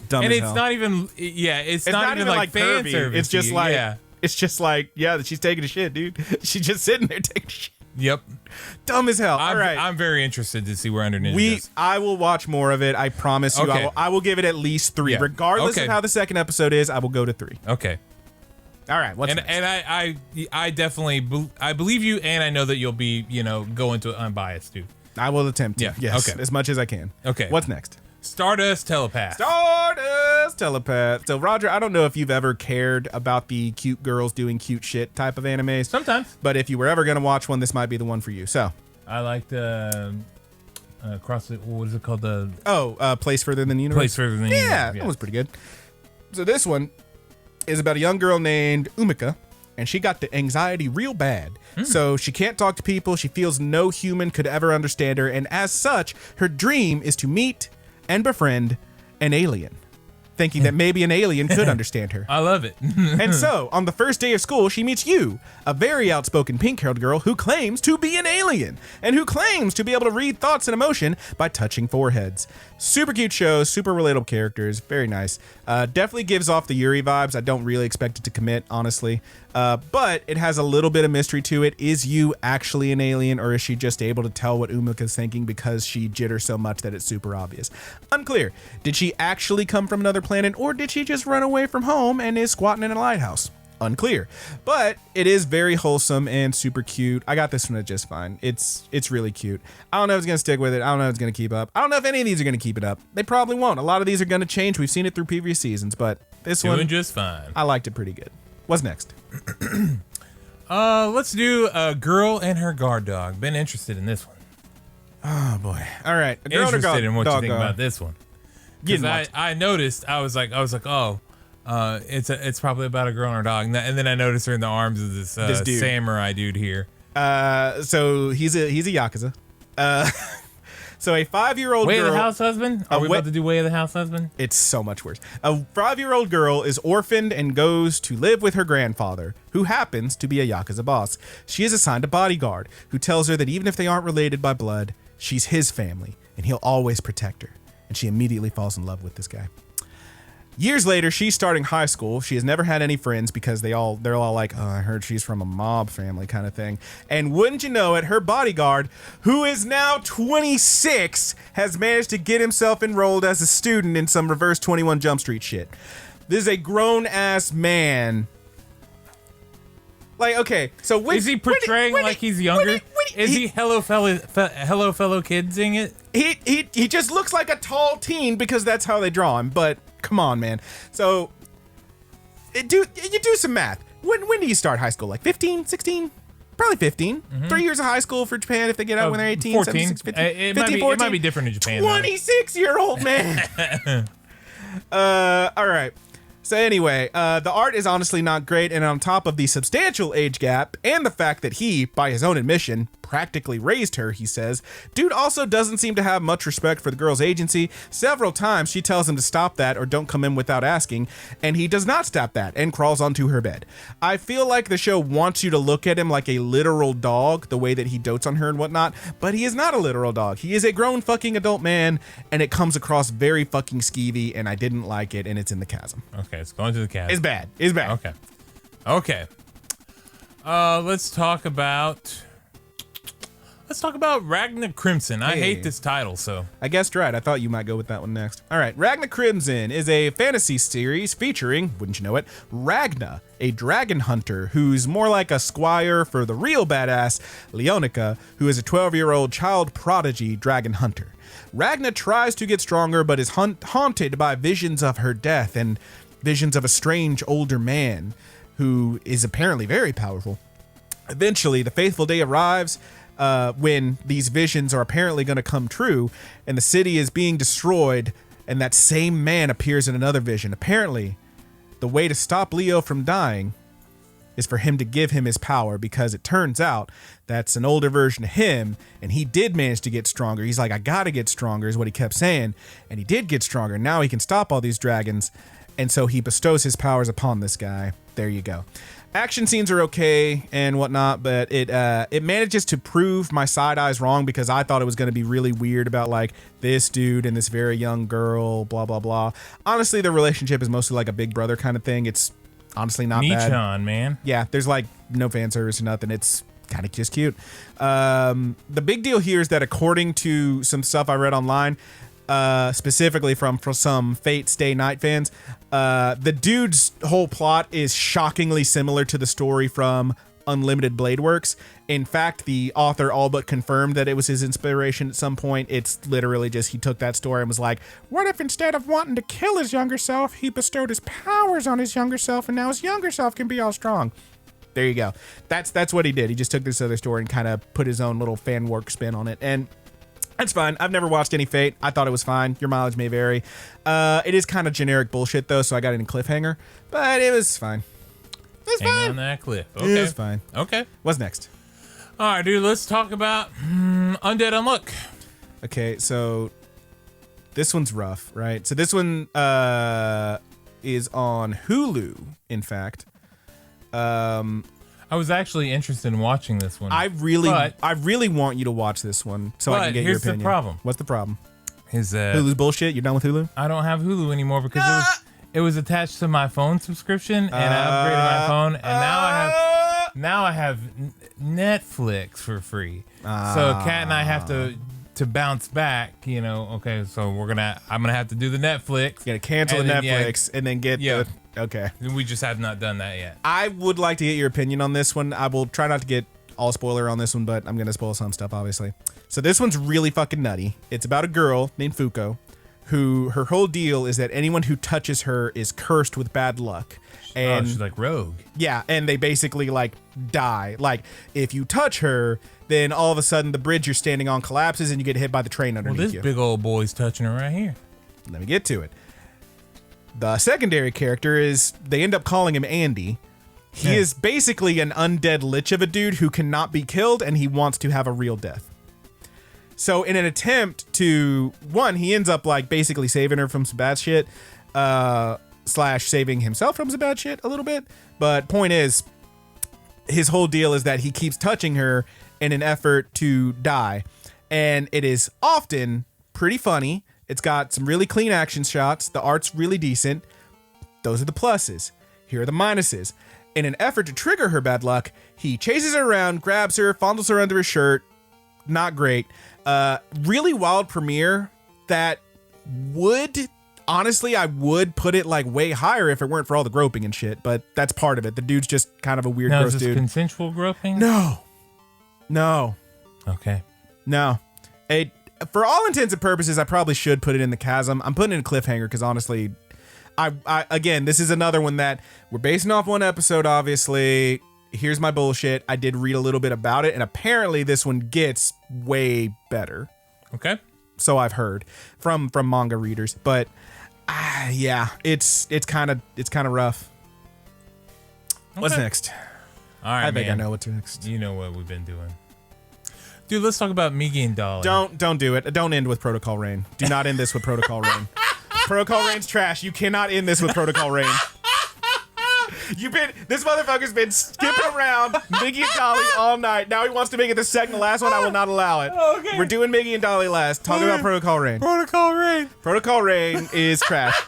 Dumb and as it's hell. not even, it's not even like fan curvy. service. It's just like, she's taking a shit, dude. She's just sitting there taking a shit. Yep. Dumb as hell. All right. I'm very interested to see where Under Ninja goes. I will watch more of it. I promise you. Okay. I will give it at least 3. Yeah. Regardless of how the second episode is, I will go to 3. Okay. All right. What's and next? and I definitely I believe you, and I know that you'll be go into it unbiased too. I will attempt to. Yeah. Yes. Okay. As much as I can. Okay. What's next? Stardust Telepath. Stardust Telepath. So Roger, I don't know if you've ever cared about the cute girls doing cute shit type of animes. Sometimes. But if you were ever gonna watch one, this might be the one for you. So I liked what is it called? Place Further Than the Universe. Place Further Than the Universe. Yeah, that was pretty good. So this one is about a young girl named Umika, and she got the anxiety real bad. So she can't talk to people. She feels no human could ever understand her, and as such, her dream is to meet and befriend an alien, thinking that maybe an alien could understand her. I love it. And so, on the first day of school, she meets you, a very outspoken pink-haired girl who claims to be an alien, and who claims to be able to read thoughts and emotion by touching foreheads. Super cute show, super relatable characters, very nice. Definitely gives off the Yuri vibes. I don't really expect it to commit, honestly. But it has a little bit of mystery to it. Is you actually an alien, or is she just able to tell what Umika's thinking because she jitters so much that it's super obvious? Unclear. Did she actually come from another planet, or did she just run away from home and is squatting in a lighthouse? Unclear. But it is very wholesome and super cute. I got this one at just fine. It's really cute. I don't know if it's going to stick with it. I don't know if it's going to keep up. I don't know if any of these are going to keep it up. They probably won't. A lot of these are going to change. We've seen it through previous seasons, but this one, Doing just fine. I liked it pretty good. What's next? Let's do a girl and her guard dog. Been interested in this one. Oh boy. All right. A girl and her Interested in what you think dog. about this one. Because I noticed, I was like, oh, it's probably about a girl and her dog, and then I noticed her in the arms of this dude. samurai dude here. So he's a yakuza. So a 5-year-old Way girl. of the House Husband? Are we about to do Way of the House Husband? It's so much worse. A 5-year-old girl is orphaned and goes to live with her grandfather, who happens to be a yakuza boss. She is assigned a bodyguard who tells her that even if they aren't related by blood, she's his family and he'll always protect her. And she immediately falls in love with this guy. Years later, she's starting high school. She has never had any friends because they're all like, oh, I heard she's from a mob family kind of thing. And wouldn't you know it, her bodyguard, who is now 26, has managed to get himself enrolled as a student in some reverse 21 Jump Street shit. This is a grown-ass man. Like, okay, so is he portraying like he's younger? Is he hello fellow kidsing it? He just looks like a tall teen because that's how they draw him, but come on, man. So, you do some math. When do you start high school? Like 15, 16? Probably 15. 3 years of high school for Japan if they get out when they're 18, 14. 17, 15, It 15, 14. might be different in Japan. 26-year-old man. All right. So anyway, the art is honestly not great, and on top of the substantial age gap and the fact that he, by his own admission, practically raised her, he says, dude also doesn't seem to have much respect for the girl's agency. Several times she tells him to stop that or don't come in without asking, and he does not stop that and crawls onto her bed. I feel like the show wants you to look at him like a literal dog, the way that he dotes on her and whatnot, but he is not a literal dog. He is a grown fucking adult man, and it comes across very fucking skeevy, and I didn't like it, and it's in the chasm. Okay, it's going to the chasm. It's bad. It's bad. Okay. Let's talk about Ragna Crimson. I hate this title, so I guessed right. I thought you might go with that one next. All right, Ragna Crimson is a fantasy series featuring, wouldn't you know it, Ragna, a dragon hunter who's more like a squire for the real badass Leonica, who is a 12-year-old child prodigy dragon hunter. Ragna tries to get stronger, but is haunted by visions of her death and visions of a strange older man who is apparently very powerful. Eventually, the faithful day arrives when these visions are apparently going to come true and the city is being destroyed, and that same man appears in another vision. Apparently, the way to stop Leo from dying is for him to give him his power, because it turns out that's an older version of him, and he did manage to get stronger. He's like, I gotta get stronger, is what he kept saying, and he did get stronger. Now he can stop all these dragons, and so he bestows his powers upon this guy. There you go. Action scenes are okay and whatnot, but it manages to prove my side eyes wrong, because I thought it was going to be really weird about like this dude and this very young girl, blah blah blah. Honestly, the relationship is mostly like a big brother kind of thing. It's honestly not bad. Nichon, man. Yeah, there's like no fan service or nothing. It's kind of just cute. The big deal here is that according to some stuff I read online, specifically from some Fate Stay Night fans, the dude's whole plot is shockingly similar to the story from Unlimited Blade Works. In fact, the author all but confirmed that it was his inspiration at some point. It's literally just he took that story and was like, what if instead of wanting to kill his younger self, he bestowed his powers on his younger self, and now his younger self can be all strong. There you go. That's what he did. He just took this other story and kind of put his own little fan work spin on it. And that's fine. I've never watched any Fate. I thought it was fine. Your mileage may vary. It is kind of generic bullshit, though, so I got it in cliffhanger. But it was fine. It's Hang fine. on that cliff. Okay. It was fine. Okay. What's next? All right, dude. Let's talk about Undead Unluck. Okay, so this one's rough, right? So this one is on Hulu, in fact. I was actually interested in watching this one. I really want you to watch this one so I can get your opinion. Here's the problem. What's the problem? Is Hulu's bullshit? You're done with Hulu? I don't have Hulu anymore because it was attached to my phone subscription, and I upgraded my phone, and now I have Netflix for free. So Kat and I have to bounce back. You know, okay, so I'm gonna have to do the Netflix. You gotta cancel the Netflix and then get the. Okay. We just have not done that yet. I would like to get your opinion on this one. I will try not to get all spoiler on this one, but I'm going to spoil some stuff, obviously. So this one's really fucking nutty. It's about a girl named Fuko, who her whole deal is that anyone who touches her is cursed with bad luck. And she's like Rogue. Yeah, and they basically like die. Like if you touch her, then all of a sudden the bridge you're standing on collapses and you get hit by the train underneath you. Well, this big old boy's touching her right here. Let me get to it. The secondary character is, they end up calling him Andy. He is basically an undead lich of a dude who cannot be killed, and he wants to have a real death. So in an attempt to, one, he ends up like basically saving her from some bad shit, / saving himself from some bad shit a little bit. But point is, his whole deal is that he keeps touching her in an effort to die. And it is often pretty funny. It's got some really clean action shots. The art's really decent. Those are the pluses. Here are the minuses. In an effort to trigger her bad luck, he chases her around, grabs her, fondles her under his shirt. Not great. Really wild premiere that honestly, I would put it like way higher if it weren't for all the groping and shit, but that's part of it. The dude's just kind of a weird, gross dude. Is this consensual groping? No. Okay. No. For all intents and purposes, I probably should put it in the chasm. I'm putting it in a cliffhanger because honestly, again, this is another one that we're basing off one episode, obviously. Here's my bullshit. I did read a little bit about it, and apparently this one gets way better. Okay. So I've heard from manga readers, but yeah, it's kind of rough. Okay. What's next? All right, I think I know what's next. You know what we've been doing. Dude, let's talk about Miggy and Dolly. Don't do it. Don't end with Protocol Rain. Do not end this with Protocol Rain. Protocol Rain's trash. You cannot end this with Protocol Rain. This motherfucker's been skipping around Miggy and Dolly all night. Now he wants to make it the second to last one. I will not allow it. Okay. We're doing Miggy and Dolly last. Talk about Protocol Rain. Protocol Rain. Protocol Rain is trash.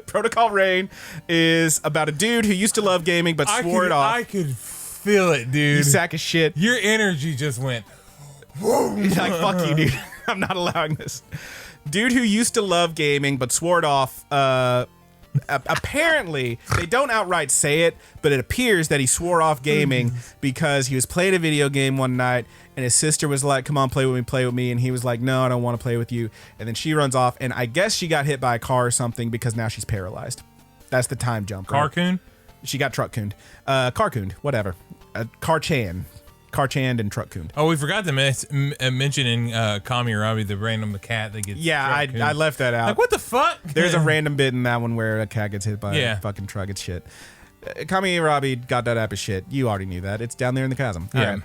Protocol Rain is about a dude who used to love gaming but swore it off. I could feel it, dude. You sack of shit. Your energy just went. Whoa. Like, fuck you, dude. I'm not allowing this. Dude who used to love gaming but swore it off. Apparently, they don't outright say it, but it appears that he swore off gaming because he was playing a video game one night and his sister was like, come on, play with me. And he was like, no, I don't want to play with you. And then she runs off, and I guess she got hit by a car or something because now she's paralyzed. That's the time jump. Right? Carcoon? She got truck-cooned. Carcooned, whatever. Car-chan. Karchand and Truck-kun. Oh, we forgot to mention in Kami Rabi the random cat that gets. Yeah, I left that out. Like, what the fuck? There's a random bit in that one where a cat gets hit by a fucking truck. It's shit. Kami Rabi got that app as shit. You already knew that. It's down there in the chasm. Yeah. All right.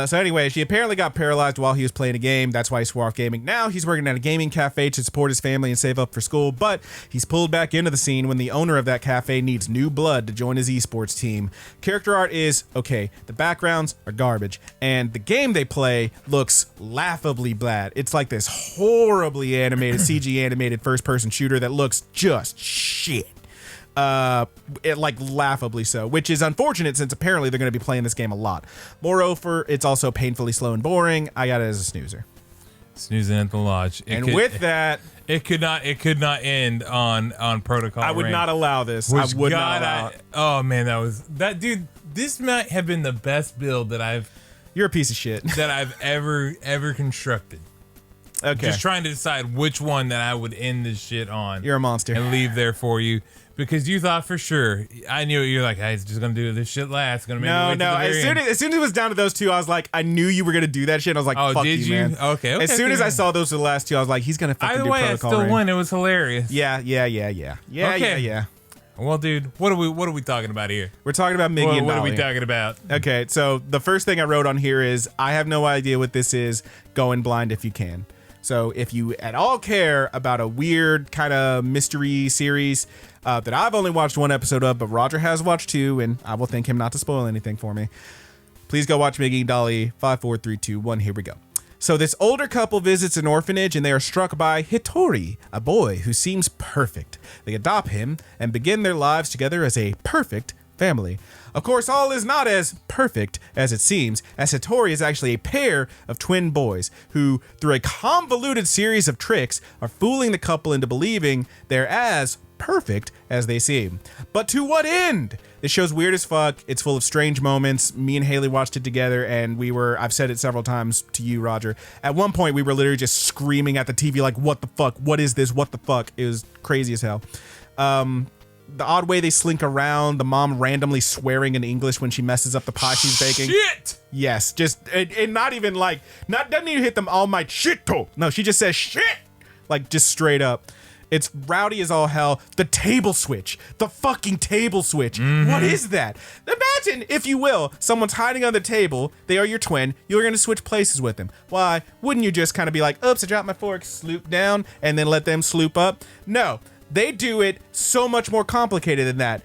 So anyway, she apparently got paralyzed while he was playing a game. That's why he swore off gaming. Now he's working at a gaming cafe to support his family and save up for school, but he's pulled back into the scene when the owner of that cafe needs new blood to join his esports team. Character art is okay. The backgrounds are garbage, and the game they play looks laughably bad. It's like this horribly animated, CG animated first-person shooter that looks just shit. It like laughably so, which is unfortunate since apparently they're going to be playing this game a lot. Moreover, it's also painfully slow and boring. I got it as a snoozer. Snoozing at the lodge. With that, it could not end on protocol. I would not allow this. I would not allow it. Oh man, that dude. This might have been the best build that You're a piece of shit. that I've ever constructed. Okay. Just trying to decide which one that I would end this shit on. You're a monster. And leave there for you. Because you thought for sure, I knew you're like, hey, it's just gonna do this shit last. Gonna make me wait till the very end. As soon as it was down to those two, I was like, I knew you were gonna do that shit. I was like, fuck did you? man. Okay. As soon as I saw those were the last two, I was like, he's gonna fucking Either do way, I protocol. still Rain. won. It was hilarious. Yeah. Okay. Well, dude, what are we talking about here? We're talking about Miggy and What are Dolly. we talking about? Okay, so the first thing I wrote on here is I have no idea what this is. Go in blind if you can. So if you at all care about a weird kind of mystery series that I've only watched one episode of, but Roger has watched two, and I will thank him not to spoil anything for me, please go watch Miggy and Dolly. 5, 4, 3, 2, 1. Here we go. So this older couple visits an orphanage and they are struck by Hitori, a boy who seems perfect. They adopt him and begin their lives together as a perfect family. Of course, all is not as perfect as it seems, as Hitori is actually a pair of twin boys who, through a convoluted series of tricks, are fooling the couple into believing they're as perfect as they seem. But to what end? This show's weird as fuck. It's full of strange moments. Me and Haley watched it together, and I've said it several times to you, Roger. At one point, we were literally just screaming at the TV like, what the fuck? What is this? What the fuck? It was crazy as hell. The odd way they slink around, the mom randomly swearing in English when she messes up the pie she's baking. Shit! Yes, just, and not even like, doesn't even hit them all my shit-to. No, she just says shit! Like, just straight up. It's rowdy as all hell. The table switch. The fucking table switch. Mm-hmm. What is that? Imagine, if you will, someone's hiding on the table. They are your twin. You're going to switch places with them. Why? Wouldn't you just kind of be like, oops, I dropped my fork, sloop down, and then let them sloop up? No. They do it so much more complicated than that.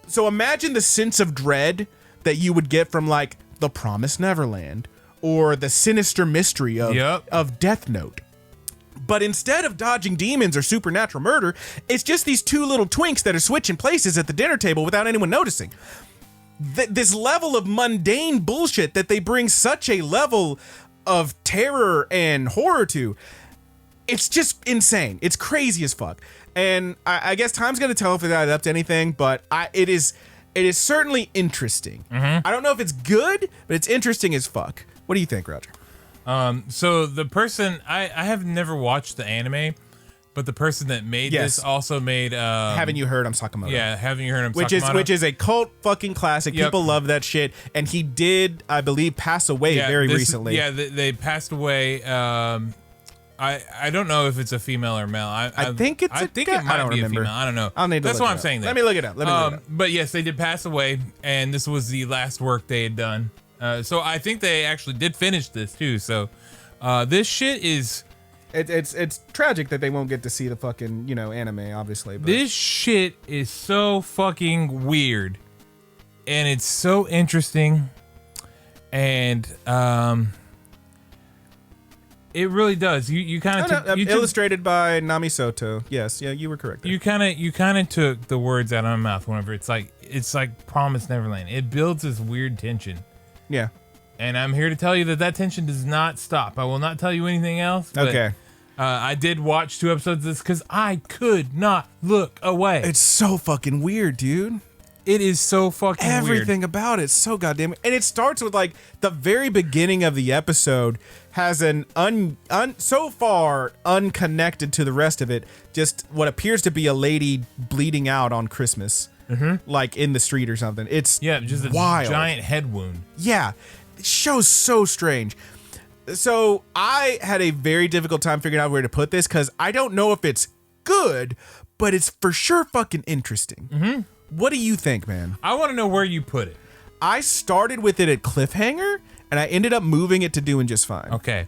So imagine the sense of dread that you would get from like The Promised Neverland or the sinister mystery of Death Note. But instead of dodging demons or supernatural murder, it's just these two little twinks that are switching places at the dinner table without anyone noticing. This level of mundane bullshit that they bring such a level of terror and horror to, it's just insane. It's crazy as fuck. And I guess time's going to tell if it adds up to anything, but it is certainly interesting. Mm-hmm. I don't know if it's good, but it's interesting as fuck. What do you think, Roger? So the person, I have never watched the anime, but the person that made this also made Haven't You Heard I'm Sakamoto? Yeah, Haven't You Heard I'm Sakamoto? Which is a cult fucking classic. Yep. People love that shit. And he did, I believe, pass away recently. Yeah, they passed away. I don't know if it's a female or male. I think it might be a female. I don't know. I'll need to That's look why it I'm up. saying that. Let me look it up. But yes, they did pass away, and this was the last work they had done. So I think they actually did finish this too. So this shit is. It's tragic that they won't get to see the fucking anime, obviously. But. This shit is so fucking weird, and it's so interesting, and it really does. You kind of illustrated by Nami Soto. Yes, yeah, you were correct there. You kind of took the words out of my mouth. Whenever it's like Promised Neverland. It builds this weird tension. Yeah. And I'm here to tell you that tension does not stop. I will not tell you anything else. But, okay. I did watch 2 episodes of this because I could not look away. It's so fucking weird, dude. It is so fucking weird. Everything about it's so goddamn. And it starts with like the very beginning of the episode has an so far unconnected to the rest of it, just what appears to be a lady bleeding out on Christmas. like in the street or something. It's just a wild. giant head wound. Yeah, the show's so strange. So I had a very difficult time figuring out where to put this because I don't know if it's good, but it's for sure fucking interesting. What do you think, man? I want to know where you put it. I started with it at cliffhanger, and I ended up moving it to doing just fine. Okay.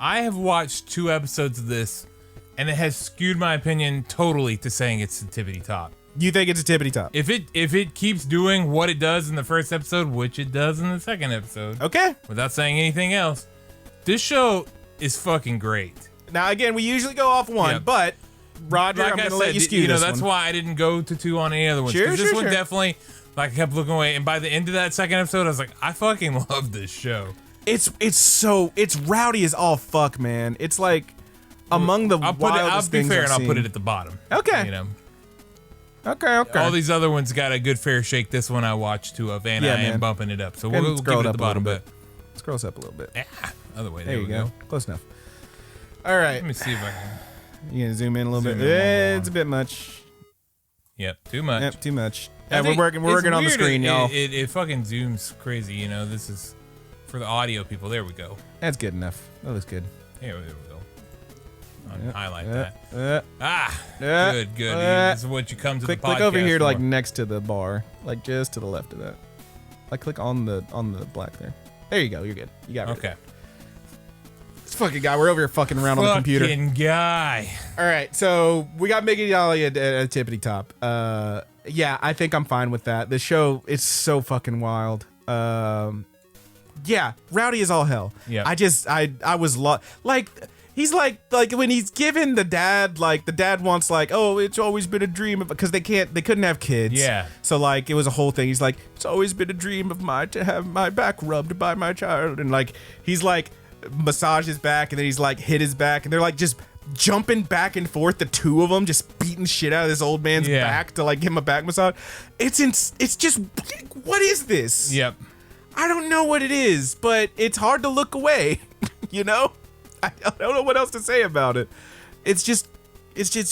I have watched 2 episodes of this, and it has skewed my opinion totally to saying it's the tippity top. You think it's a tippity top? If it keeps doing what it does in the first episode, which it does in the second episode, okay, without saying anything else, this show is fucking great. Now, again, we usually go off one, but Roger, like I'm going to said, let you skew this that's one. why I didn't go to 2 on any other ones. Sure, this one definitely, like, I kept looking away, and by the end of that second episode, I was like, I fucking love this show. It's rowdy as all fuck, man. It's like among the wildest things I've I'll seen. put it at the bottom. Okay. You know. Okay. All these other ones got a good fair shake. This one I watched 2 of, and I am bumping it up. So we'll give it at the bottom, but scroll us up a little bit. Other way. There you go. Close enough. All right. Let me see if I can. You gonna zoom in a little bit? It's a bit much. Yep, too much. Yep, too much. We're working on the screen, y'all. It fucking zooms crazy. You know, this is for the audio people. There we go. That's good enough. That looks good. There we go. Highlight that. Good. This is what you come to the podcast Click over here, for. like next to the bar, like just to the left of that. Like click on the black there. There you go. You're good. You got it. Okay. This fucking guy. We're over here fucking around on the computer. Fucking guy. All right, so we got Mickey Dolly at a tippity top. Yeah, I think I'm fine with that. The show, it's so fucking wild. Yeah, rowdy as all hell. Yeah. I was like. He's like when he's given the dad, like the dad wants like, oh, it's always been a dream of, because they couldn't have kids. Yeah. So like it was a whole thing. He's like, it's always been a dream of mine to have my back rubbed by my child, and like he's like massage his back, and then he's like hit his back, and they're like just jumping back and forth, the 2 of them just beating shit out of this old man's back to like give him a back massage. It's just, what is this? Yep. I don't know what it is, but it's hard to look away. You know. I don't know what else to say about it. It's just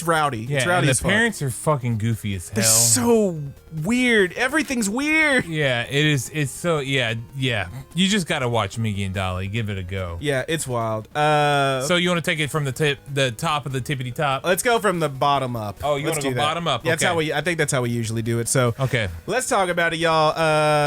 rowdy. Yeah, it's rowdy and as the fuck. parents are fucking goofy as hell. They're so weird. Everything's weird. Yeah, it is. It's so yeah. You just gotta watch Miggy and Dolly. Give it a go. Yeah, it's wild. So you want to take it from the top of the tippity top? Let's go from the bottom up. Oh, you want to go bottom up? Yeah, okay. that's how I think that's how we usually do it. So okay, let's talk about it, y'all.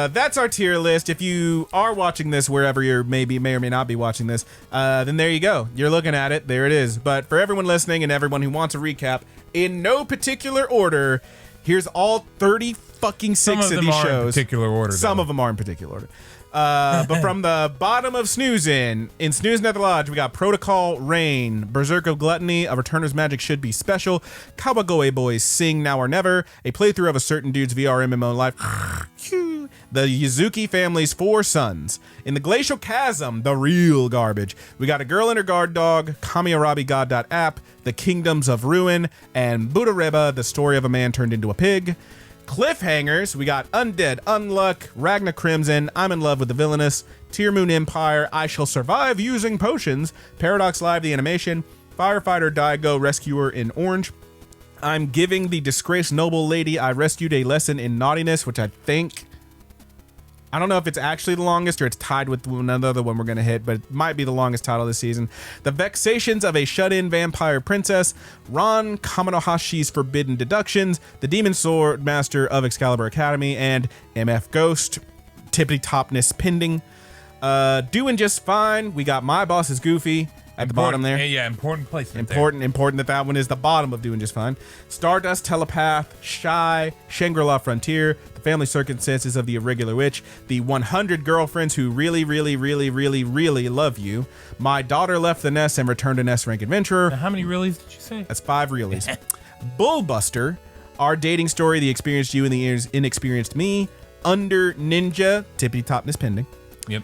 That's our tier list. If you are watching this wherever you may or may not be watching this, then there you go. You're looking at it. There it is. But for everyone listening and everyone who wants a recap, in no particular order, here's all 30 fucking 6 of these shows. In particular order. Some of them are in particular order. But from the bottom of Snoozin', in Snoozin' at the Lodge, we got Protocol Rain, Berserk of Gluttony, A Returner's Magic Should Be Special, Kawagoe Boys Sing Now or Never, a playthrough of a certain dude's VR MMO life, the Yuzuki family's 4 sons. In the Glacial Chasm, the real garbage, we got A Girl and Her Guard Dog, Kamiarabi God.app, The Kingdoms of Ruin, and Buddha-Reba, the story of a man turned into a pig. Cliffhangers, we got Undead Unluck, Ragna Crimson, I'm in Love with the Villainous, Tier Moon Empire, I Shall Survive Using Potions, Paradox Live the Animation, Firefighter Daigo Rescuer in Orange, I'm Giving the Disgraced Noble Lady I Rescued a Lesson in Naughtiness, which I don't know if it's actually the longest or it's tied with another one we're going to hit, but it might be the longest title this season. The Vexations of a Shut-In Vampire Princess, Ron Kaminohashi's Forbidden Deductions, The Demon Sword Master of Excalibur Academy, and MF Ghost, Tippity Topness Pending. Doing just fine. We got My Boss is Goofy at the bottom there. Yeah, important placement. Important that one is the bottom of Doing Just Fine. Stardust Telepath, Shy, Shangri-La Frontier, The Family Circumstances of the Irregular Witch, The 100 Girlfriends Who Really, Really, Really, Really, Really Love You, My Daughter Left the Nest and Returned an S-Rank Adventurer. Now, how many realies did you say? That's 5 realies. Bullbuster, Our Dating Story, The Experienced You and the Inexperienced Me, Under Ninja, Tippity Topness Pending. Yep.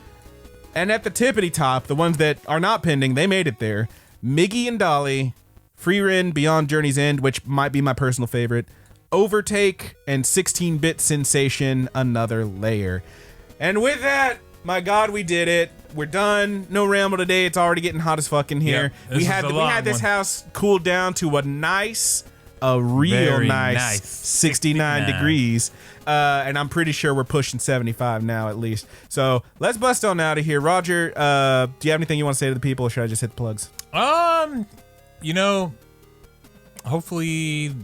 And at the tippity top, the ones that are not pending, they made it there. Miggy and Dolly, Freerin Beyond Journey's End, which might be my personal favorite, Overtake, and 16-Bit Sensation, Another Layer. And with that, my God, we did it. We're done. No ramble today. It's already getting hot as fuck in here. Yep, we had this house cooled down to a nice a real Very nice 69 degrees. And I'm pretty sure we're pushing 75 now at least. So let's bust on out of here. Roger, do you have anything you want to say to the people, or should I just hit the plugs? Hopefully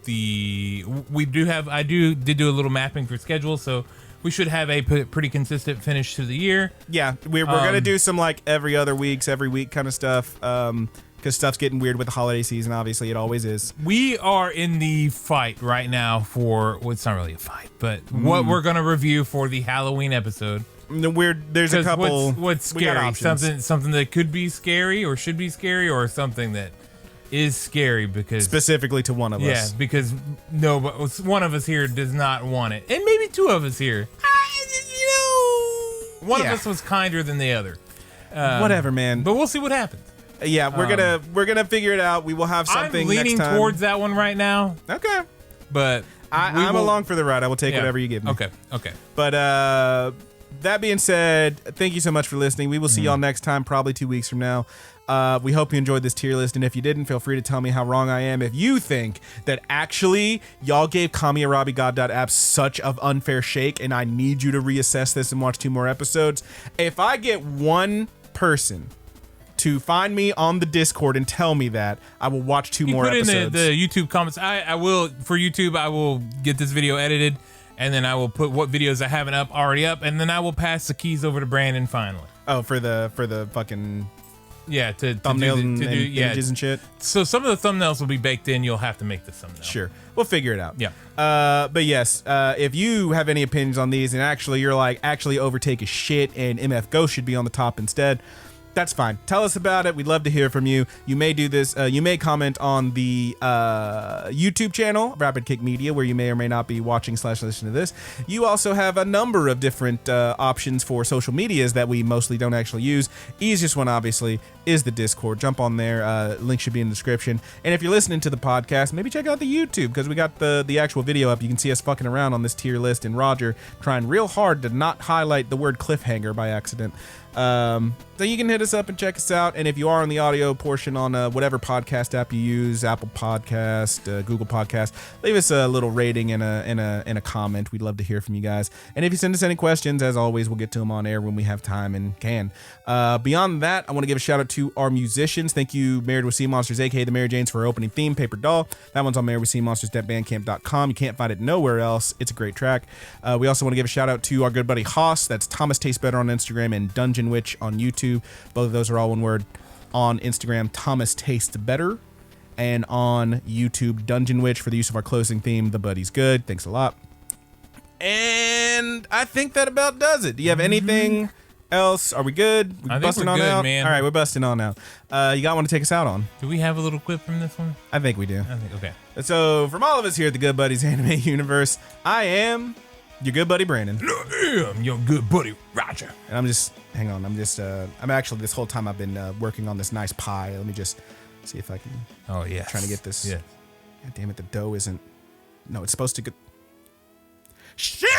I did do a little mapping for schedule, so we should have a pretty consistent finish to the year. Yeah, we're going to do some like every week kind of stuff. Because stuff's getting weird with the holiday season. Obviously, it always is. We are in the fight right now for, well, it's not really a fight, but what we're going to review for the Halloween episode. There's a couple. What's scary? Something that could be scary or should be scary, or something that is scary because specifically to one of us. Yeah, because one of us here does not want it, and maybe two of us here. One of us was kinder than the other. Whatever, man. But we'll see what happens. Yeah, we're gonna figure it out. We will have something. I'm leaning next time. towards that one right now. Okay, but I'm along for the ride. I will take whatever you give me. Okay. But that being said, thank you so much for listening. We will see y'all next time, probably 2 weeks from now. We hope you enjoyed this tier list, and if you didn't, feel free to tell me how wrong I am. If you think that actually y'all gave KamiArabiGod.app such an unfair shake, and I need you to reassess this and watch 2 more episodes, if I get one person to find me on the Discord and tell me that, I will watch 2 more episodes. Put in the YouTube comments. I will, for YouTube, I will get this video edited, and then I will put what videos I haven't already up, and then I will pass the keys over to Brandon finally. Oh, for the fucking to thumbnails and images and shit. So some of the thumbnails will be baked in. You'll have to make the thumbnail. Sure, we'll figure it out. Yeah. But yes, if you have any opinions on these, and you're like, Overtake is shit, and MF Ghost should be on the top instead, that's fine. Tell us about it. We'd love to hear from you. You may do this. You may comment on the YouTube channel, Rapid Kick Media, where you may or may not be watching / listening to this. You also have a number of different options for social medias that we mostly don't actually use. Easiest one, obviously, is the Discord. Jump on there. Link should be in the description. And if you're listening to the podcast, maybe check out the YouTube, because we got the actual video up. You can see us fucking around on this tier list, and Roger trying real hard to not highlight the word cliffhanger by accident. So you can hit us up and check us out. And if you are on the audio portion on whatever podcast app you use, Apple Podcast, Google Podcast, leave us a little rating and a comment. We'd love to hear from you guys. And if you send us any questions, as always, we'll get to them on air when we have time and can. Beyond that, I want to give a shout out to our musicians. Thank you, Married with Seamonsters, aka the Mary Janes, for our opening theme, Paperdoll. That one's on marriedwithseamonsters.bandcamp.com. You can't find it nowhere else. It's a great track. We also want to give a shout out to our good buddy Haas. That's Thomastastesbetter on Instagram, and DUNGEONWITCH on YouTube. Both of those are all one word. On Instagram, Thomastastesbetter, and on YouTube, DUNGEONWITCH, for the use of our closing theme, The Buddy's Good. Thanks a lot. And I think that about does it. Do you have anything else? Are we good? I think we're good, out? man. All right, we're busting on out. You got one to take us out on? Do we have a little clip from this one? I think we do. Okay. So from all of us here at the Good Buddies Anime Universe, I am your good buddy Brandon. I'm your good buddy Roger. And I'm actually, this whole time I've been working on this nice pie. Let me just see if I can. Oh, yeah. Trying to get this. Yeah. God damn it, the dough isn't. No, it's supposed to go. Shit!